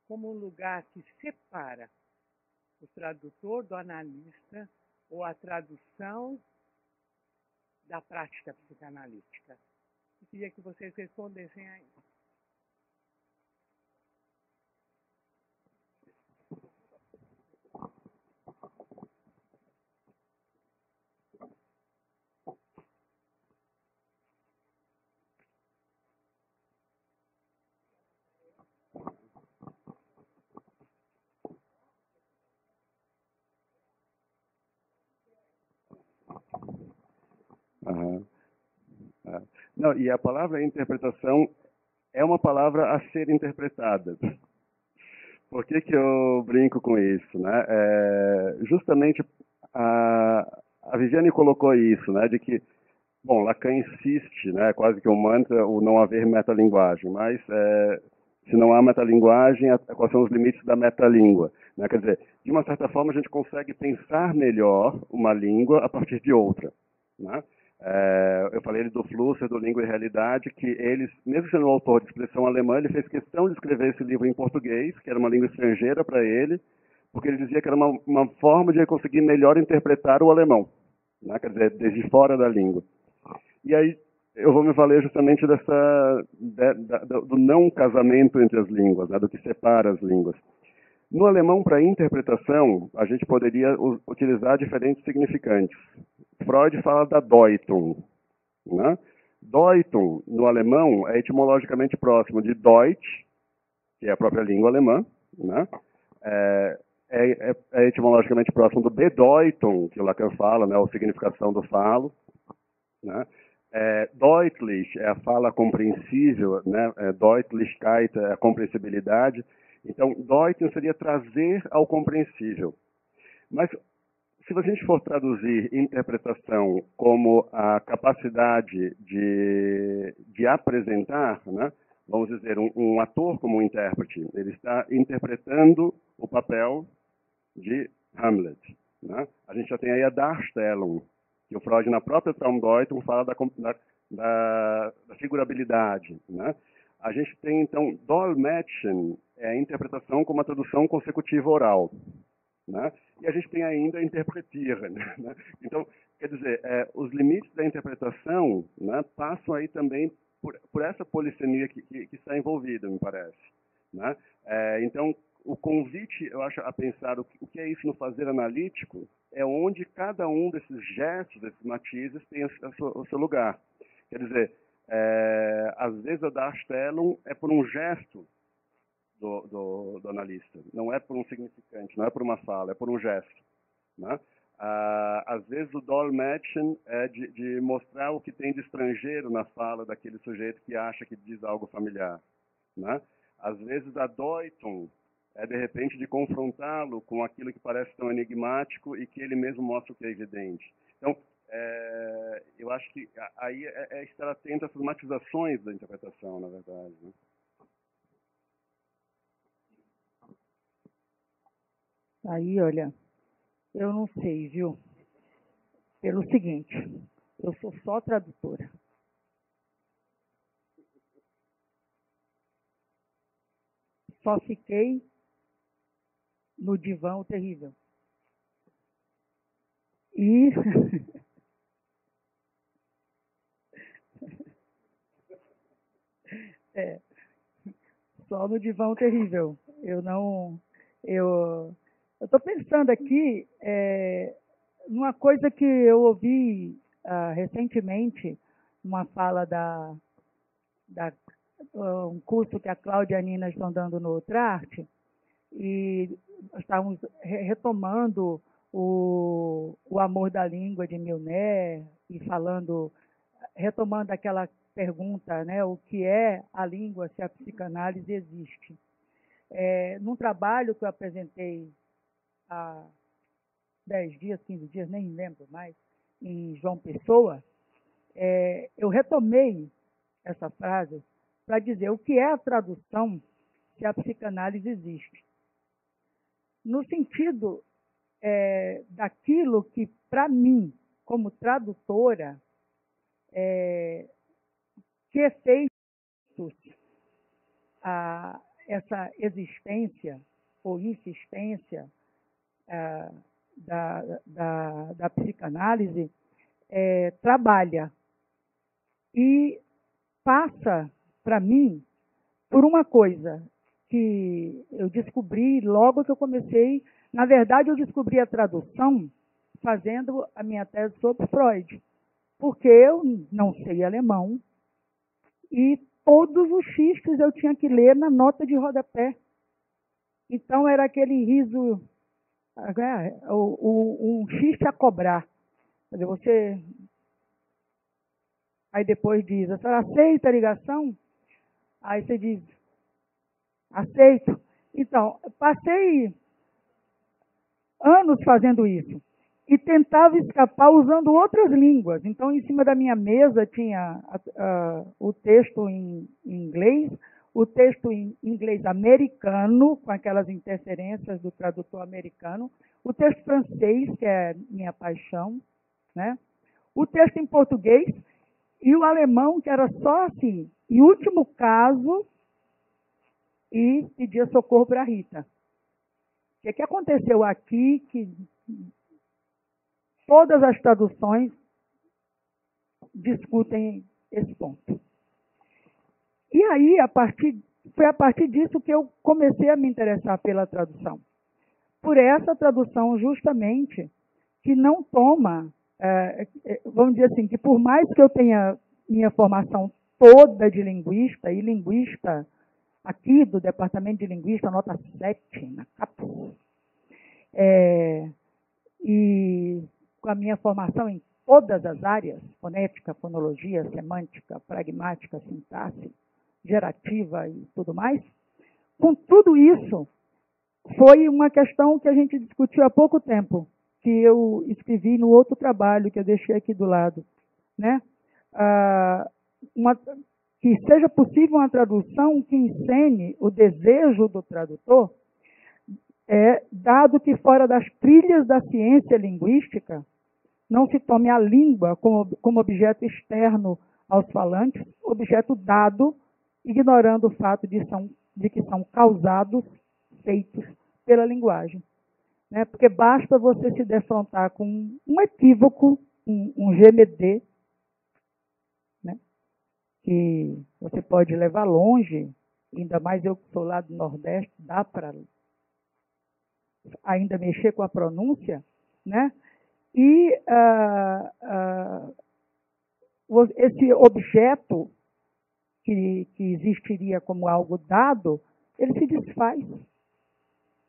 como um lugar que separa o tradutor do analista ou a tradução da prática psicanalítica. Eu queria que vocês respondessem a isso. Aham. É. Não, e a palavra interpretação é uma palavra a ser interpretada. Por que que eu brinco com isso, né? Justamente a Viviane colocou isso, né? De que, bom, Lacan insiste, né? Quase que um mantra, o não haver metalinguagem, mas se não há metalinguagem, quais são os limites da metalíngua? Né? Quer dizer, de uma certa forma a gente consegue pensar melhor uma língua a partir de outra, né? Eu falei do Flusser, do Língua e Realidade, que eles, mesmo sendo um autor de expressão alemã, ele fez questão de escrever esse livro em português, que era uma língua estrangeira para ele, porque ele dizia que era uma forma de ele conseguir melhor interpretar o alemão, né? Quer dizer, desde fora da língua. E aí eu vou me valer justamente do não casamento entre as línguas, né? Do que separa as línguas. No alemão, para interpretação, a gente poderia utilizar diferentes significantes. Freud fala da Deutung, né? Deutung, no alemão, é etimologicamente próximo de Deutsch, que é a própria língua alemã, né? É etimologicamente próximo do Bedeutung, que o Lacan fala, né? A significação do falo, né? Deutlich é a fala compreensível, né? Deutlichkeit é a compreensibilidade. Então, Deutung seria trazer ao compreensível. Mas se a gente for traduzir interpretação como a capacidade de apresentar, né? Vamos dizer, um ator como um intérprete, ele está interpretando o papel de Hamlet, né? A gente já tem aí a Darstellung, que o Freud, na própria Traumdeutung, fala da figurabilidade, né? A gente tem, então, Dolmetschen, é a interpretação como a tradução consecutiva oral, né? E a gente tem ainda a Interpretieren, né? Então, quer dizer, os limites da interpretação, né, passam aí também por essa polissemia que está envolvida, me parece, né? Então, o convite, eu acho, a pensar o que é isso no fazer analítico, é onde cada um desses gestos, desses matizes, tem o seu lugar. Quer dizer, às vezes a Darstellung é por um gesto do analista, não é por um significante, não é por uma fala, é por um gesto, né? Às vezes o Dolmetschen é de mostrar o que tem de estrangeiro na fala daquele sujeito que acha que diz algo familiar, né? Às vezes a Deutung é, de repente, de confrontá-lo com aquilo que parece tão enigmático e que ele mesmo mostra o que é evidente. Então, eu acho que aí é estar atento a essas matizações da interpretação, na verdade, né? Aí, olha, eu não sei, viu? Pelo seguinte, eu sou só tradutora. Só fiquei no divã terrível. E só no divã terrível. Eu estou pensando aqui numa coisa que eu ouvi recentemente, uma fala um curso que a Cláudia e a Nina estão dando no Outrarte, e nós estávamos retomando o amor da língua de Milner e retomando aquela pergunta, né, o que é a língua se a psicanálise existe. Num trabalho que eu apresentei há 10 dias, 15 dias, nem lembro mais, em João Pessoa, eu retomei essa frase para dizer o que é a tradução se a psicanálise existe. No sentido daquilo que, para mim, como tradutora, que efeitos essa existência ou insistência da psicanálise trabalha e passa, para mim, por uma coisa que eu descobri logo que eu comecei. Na verdade, eu descobri a tradução fazendo a minha tese sobre Freud, porque eu não sei alemão e todos os xistes eu tinha que ler na nota de rodapé. Então, era aquele riso, um xiste a cobrar. Quer dizer, você... Aí depois diz, a senhora aceita a ligação? Aí você diz, aceito. Então, passei anos fazendo isso. E tentava escapar usando outras línguas. Então, em cima da minha mesa tinha o texto em inglês, o texto em inglês americano, com aquelas interferências do tradutor americano, o texto francês, que é minha paixão, né? O texto em português e o alemão, que era só assim, em último caso, e pedia socorro para a Rita. O que aconteceu aqui, que todas as traduções discutem esse ponto. E aí, foi a partir disso que eu comecei a me interessar pela tradução. Por essa tradução, justamente, que não toma, vamos dizer assim, que por mais que eu tenha minha formação toda de linguista, e linguista aqui do Departamento de Linguística, nota 7, na CAPES, e com a minha formação em todas as áreas, fonética, fonologia, semântica, pragmática, sintaxe, gerativa e tudo mais, com tudo isso, foi uma questão que a gente discutiu há pouco tempo, que eu escrevi no outro trabalho que eu deixei aqui do lado, né? Que seja possível uma tradução que encene o desejo do tradutor, dado que fora das trilhas da ciência linguística, não se tome a língua como objeto externo aos falantes, objeto dado, ignorando o fato de que são causados, feitos pela linguagem. Né? Porque basta você se defrontar com um equívoco, um GMD, né? Que você pode levar longe, ainda mais eu que sou lá do Nordeste, dá para ainda mexer com a pronúncia, né? E esse objeto que existiria como algo dado, ele se desfaz.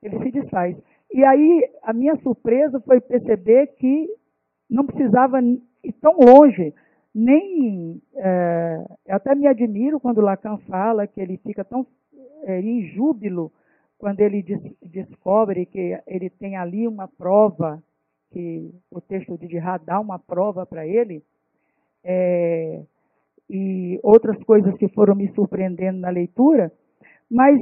Ele se desfaz. E aí, a minha surpresa foi perceber que não precisava ir tão longe, nem... eu até me admiro quando Lacan fala que ele fica tão em júbilo quando ele descobre que ele tem ali uma prova, que o texto de Girard dá uma prova para ele, e outras coisas que foram me surpreendendo na leitura, mas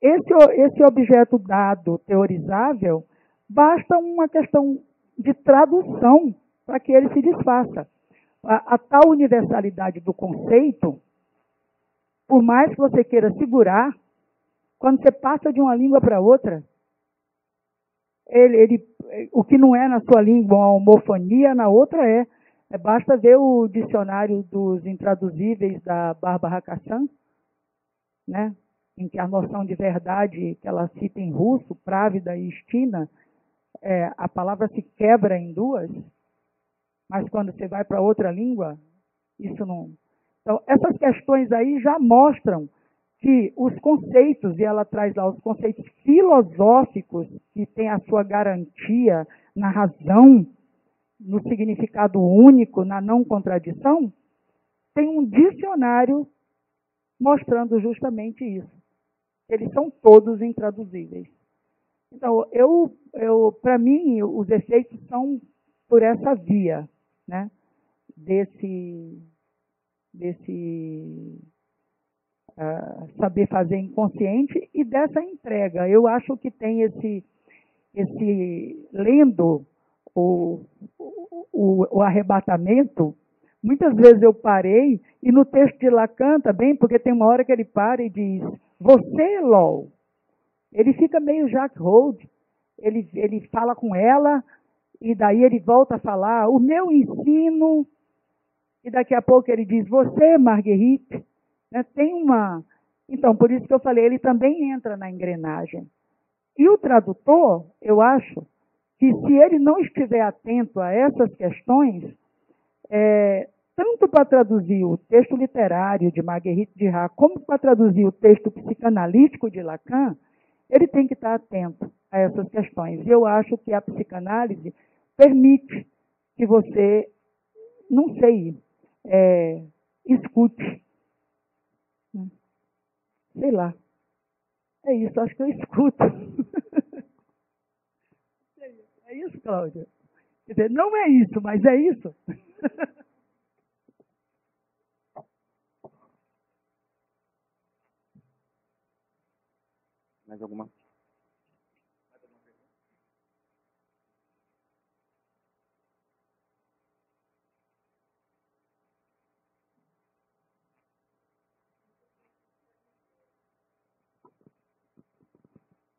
esse objeto dado, teorizável, basta uma questão de tradução para que ele se desfaça. A tal universalidade do conceito, por mais que você queira segurar, quando você passa de uma língua para outra, o que não é na sua língua uma homofonia, na outra é. Basta ver o dicionário dos intraduzíveis da Bárbara Kassan, né? Em que a noção de verdade que ela cita em russo, právida e estina, a palavra se quebra em duas, mas quando você vai para outra língua, isso não... Então, essas questões aí já mostram que os conceitos, e ela traz lá os conceitos filosóficos, que têm a sua garantia na razão, no significado único, na não contradição, tem um dicionário mostrando justamente isso. Eles são todos intraduzíveis. Então, para mim, os efeitos são por essa via, né? Desse saber fazer inconsciente e dessa entrega. Eu acho que tem lendo o arrebatamento, muitas vezes eu parei, e no texto de Lacan também, porque tem uma hora que ele para e diz, você, LOL. Ele fica meio Jacques Hold, ele fala com ela, e daí ele volta a falar, o meu ensino, e daqui a pouco ele diz, você, Marguerite, né? Tem uma... Então, por isso que eu falei, ele também entra na engrenagem. E o tradutor, eu acho, que se ele não estiver atento a essas questões, tanto para traduzir o texto literário de Marguerite Duras, como para traduzir o texto psicanalítico de Lacan, ele tem que estar atento a essas questões. E eu acho que a psicanálise permite que você, não sei, escute. Sei lá. É isso, acho que eu escuto. É isso, Cláudia? Quer dizer, não é isso, mas é isso. Mais alguma?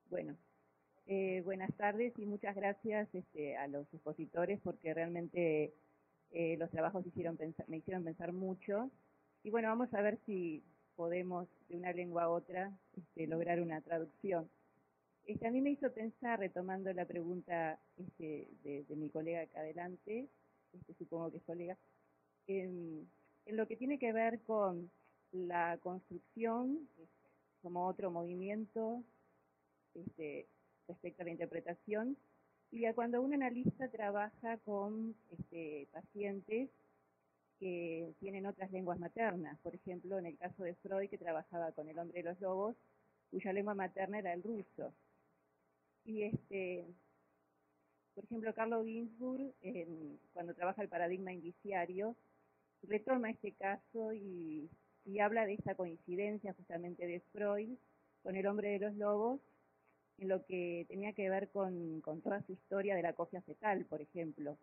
Bueno, buenas tardes y muchas gracias a los expositores porque realmente los trabajos me hicieron pensar mucho. Y bueno, vamos a ver si podemos de una lengua a otra lograr una traducción. A mí me hizo pensar, retomando la pregunta de mi colega acá adelante, supongo que es colega, en lo que tiene que ver con la construcción como otro movimiento respecto a la interpretación, y a cuando un analista trabaja con pacientes que tienen otras lenguas maternas, por ejemplo, en el caso de Freud, que trabajaba con el hombre de los lobos, cuya lengua materna era el ruso. Y por ejemplo, Carlo Ginzburg, cuando trabaja el paradigma indiciario, retoma este caso y habla de esta coincidencia justamente de Freud con el hombre de los lobos, en lo que tenía que ver con toda su historia de la cofia fetal, por ejemplo.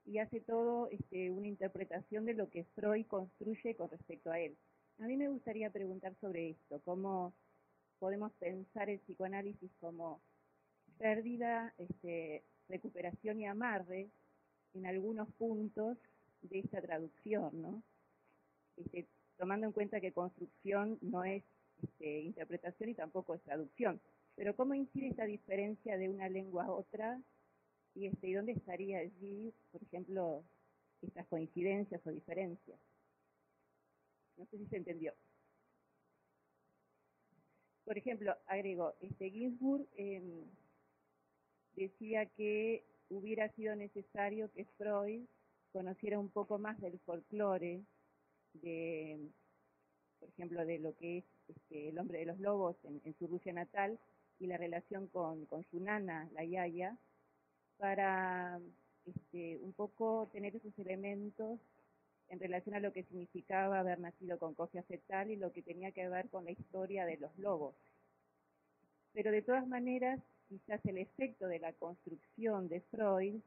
Y hace todo una interpretación de lo que Freud construye con respecto a él. A mí me gustaría preguntar sobre esto, cómo podemos pensar el psicoanálisis como pérdida, recuperación y amarre en algunos puntos de esta traducción, ¿no? Tomando en cuenta que construcción no es interpretación y tampoco es traducción. Pero ¿cómo incide esta diferencia de una lengua a otra? ¿Y dónde estaría allí, por ejemplo, estas coincidencias o diferencias? No sé si se entendió. Por ejemplo, agrego, Ginzburg decía que hubiera sido necesario que Freud conociera un poco más del folclore, por ejemplo, de lo que es el hombre de los lobos en su Rusia natal, y la relación con su nana, la Yaya, para un poco tener esos elementos en relación a lo que significaba haber nacido con cofia fetal y lo que tenía que ver con la historia de los lobos. Pero de todas maneras, quizás el efecto de la construcción de Freud,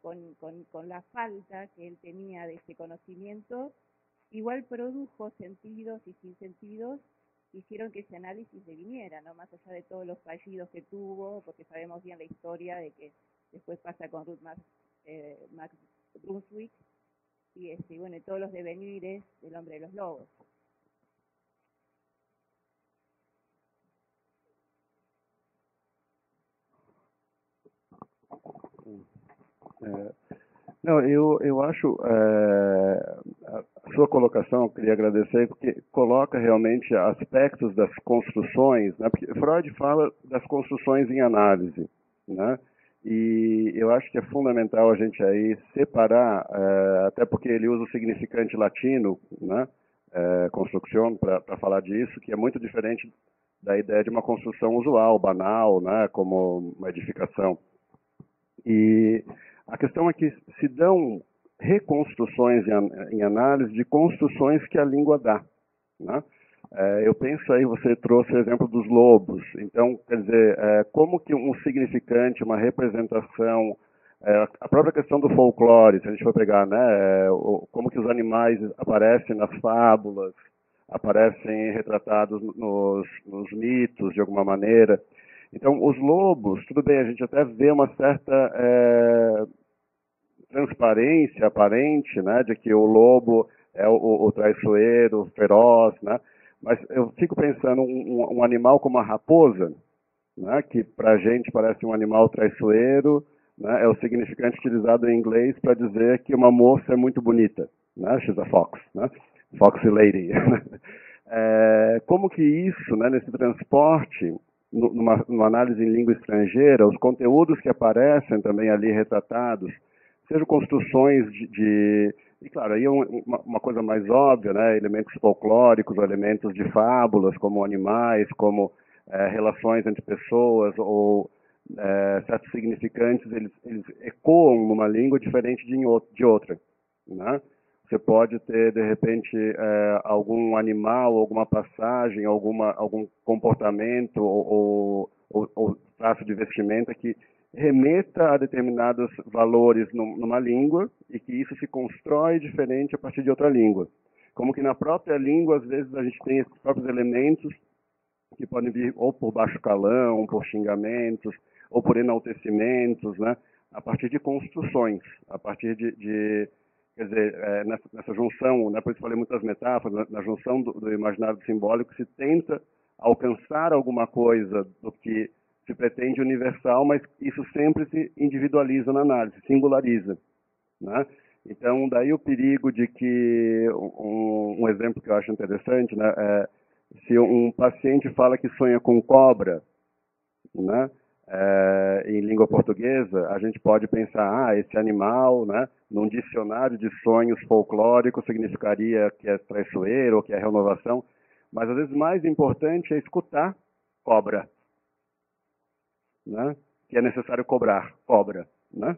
con la falta que él tenía de ese conocimiento, igual produjo sentidos y sinsentidos, hicieron que ese análisis le viniera, ¿no? Más allá de todos los fallidos que tuvo, porque sabemos bien la historia de que después pasa con Ruth Max Brunswick, y bueno, y todos los devenires del hombre de los lobos. Não, eu acho a sua colocação, eu queria agradecer, porque coloca realmente aspectos das construções, né? Porque Freud fala das construções em análise, né? E eu acho que é fundamental a gente aí separar, até porque ele usa o significante latino, né? Construção, para falar disso, que é muito diferente da ideia de uma construção usual, banal, né? Como uma edificação. E a questão é que se dão reconstruções em análise de construções que a língua dá, né? Eu penso aí, você trouxe o exemplo dos lobos. Então, quer dizer, como que um significante, uma representação, a própria questão do folclore, se a gente for pegar, né, como que os animais aparecem nas fábulas, aparecem retratados nos mitos, de alguma maneira. Então, os lobos, tudo bem, a gente até vê uma certa transparência aparente, né, de que o lobo é o traiçoeiro, o feroz, né? Mas eu fico pensando um animal como a raposa, né, que para a gente parece um animal traiçoeiro, né, é o significante utilizado em inglês para dizer que uma moça é muito bonita, né, she's a fox, né, foxy lady. Como que isso, né, nesse transporte, numa análise em língua estrangeira, os conteúdos que aparecem também ali retratados, sejam construções e claro, aí uma coisa mais óbvia, né, elementos folclóricos, ou elementos de fábulas, como animais, como relações entre pessoas, ou certos significantes, eles ecoam numa língua diferente de outra, né? Você pode ter, de repente, algum animal, alguma passagem, algum comportamento ou traço de vestimenta que remeta a determinados valores numa língua e que isso se constrói diferente a partir de outra língua. Como que na própria língua, às vezes, a gente tem esses próprios elementos que podem vir ou por baixo calão, por xingamentos, ou por enaltecimentos, né? A partir de construções, a partir quer dizer, nessa junção, né? Por isso falei muitas metáforas, na junção do imaginário do simbólico, se tenta alcançar alguma coisa do que se pretende universal, mas isso sempre se individualiza na análise, singulariza, né? Então, daí o perigo de que, um exemplo que eu acho interessante, né, se um paciente fala que sonha com cobra, né, em língua portuguesa, a gente pode pensar, esse animal, né, num dicionário de sonhos folclóricos significaria que é traiçoeiro ou que é renovação, mas às vezes mais importante é escutar cobra, né, que é necessário cobra, né?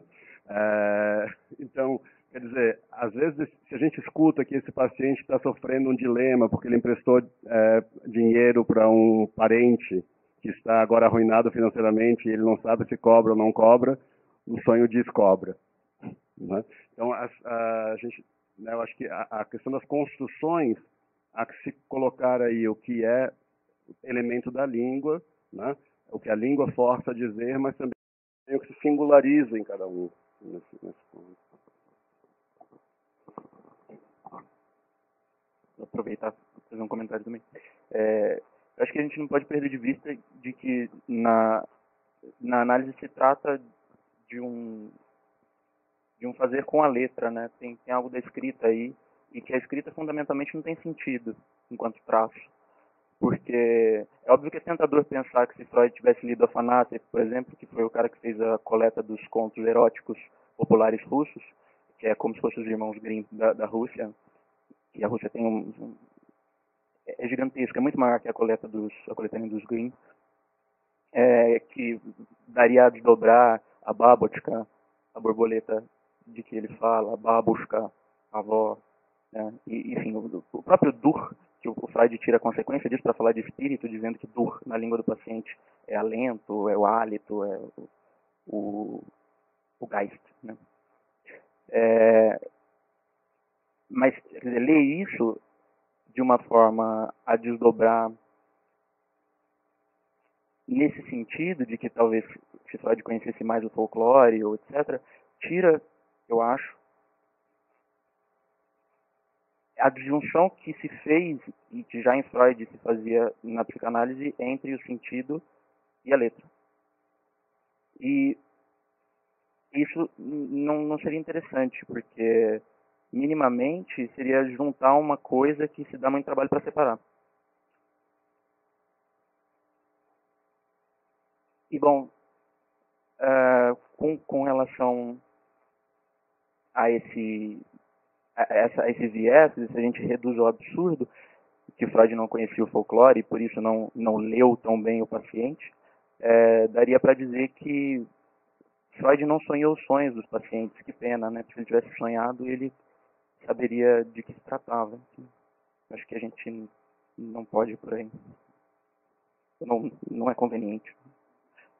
Então, quer dizer, às vezes, se a gente escuta que esse paciente está sofrendo um dilema porque ele emprestou dinheiro para um parente que está agora arruinado financeiramente e ele não sabe se cobra ou não cobra, o sonho diz cobra, né? Então, a gente, né, eu acho que a questão das construções, há que se colocar aí o que é elemento da língua, né, o que a língua força a dizer, mas também o que se singulariza em cada um nesse ponto. Vou aproveitar para fazer um comentário também. Eu acho que a gente não pode perder de vista de que na análise se trata de um fazer com a letra, né? Tem algo da escrita aí, e que a escrita fundamentalmente não tem sentido enquanto traço. Porque é óbvio que é tentador pensar que se Freud tivesse lido Afanasiev, por exemplo, que foi o cara que fez a coleta dos contos eróticos populares russos, que é como se fossem os irmãos Grimm da Rússia, que a Rússia tem é gigantesca, é muito maior que a coletânea dos Grimm, que daria a desdobrar a babochka, a borboleta de que ele fala, a babushka, a avó, né? E, enfim, o próprio dur, que o Freud tira a consequência disso para falar de espírito, dizendo que dur, na língua do paciente, é alento, é o hálito, é o geist, né? Mas, quer dizer, ler isso de uma forma a desdobrar nesse sentido de que talvez se Freud conhecesse mais o folclore, ou etc., tira, eu acho, a disjunção que se fez, e que já em Freud se fazia na psicanálise, entre o sentido e a letra. E isso não seria interessante, porque minimamente seria juntar uma coisa que se dá muito trabalho para separar. E, bom, com relação a esses vieses, se a gente reduz ao absurdo, que Freud não conhecia o folclore e por isso não leu tão bem o paciente, daria para dizer que Freud não sonhou os sonhos dos pacientes. Que pena, né? Se ele tivesse sonhado, ele saberia de que se tratava. Acho que a gente não pode ir por aí. Não é conveniente.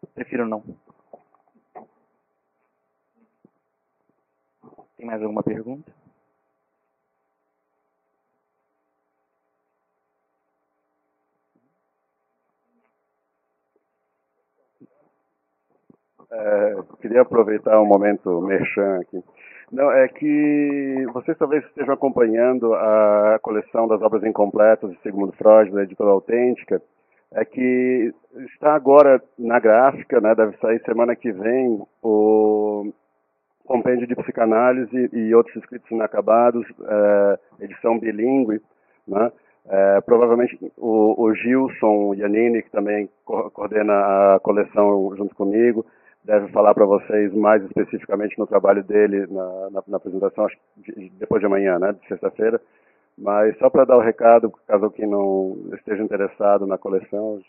Eu prefiro não. Tem mais alguma pergunta? Queria aproveitar um momento merchan aqui. Não, é que vocês talvez estejam acompanhando a coleção das obras incompletas de Sigmund Freud, da editora Autêntica, é que está agora na gráfica, né, deve sair semana que vem, o compêndio de psicanálise e outros escritos inacabados, edição bilíngue, né? Provavelmente o Gilson Iannini, que também coordena a coleção junto comigo, deve falar para vocês mais especificamente no trabalho dele na apresentação, acho que depois de amanhã, né, de sexta-feira. Mas só para dar o recado, caso quem não esteja interessado na coleção.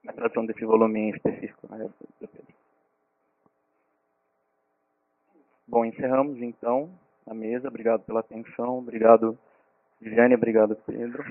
Na tradução desse volume em específico, né? Bom, encerramos então a mesa. Obrigado pela atenção. Obrigado, Viviane. Obrigado, Pedro.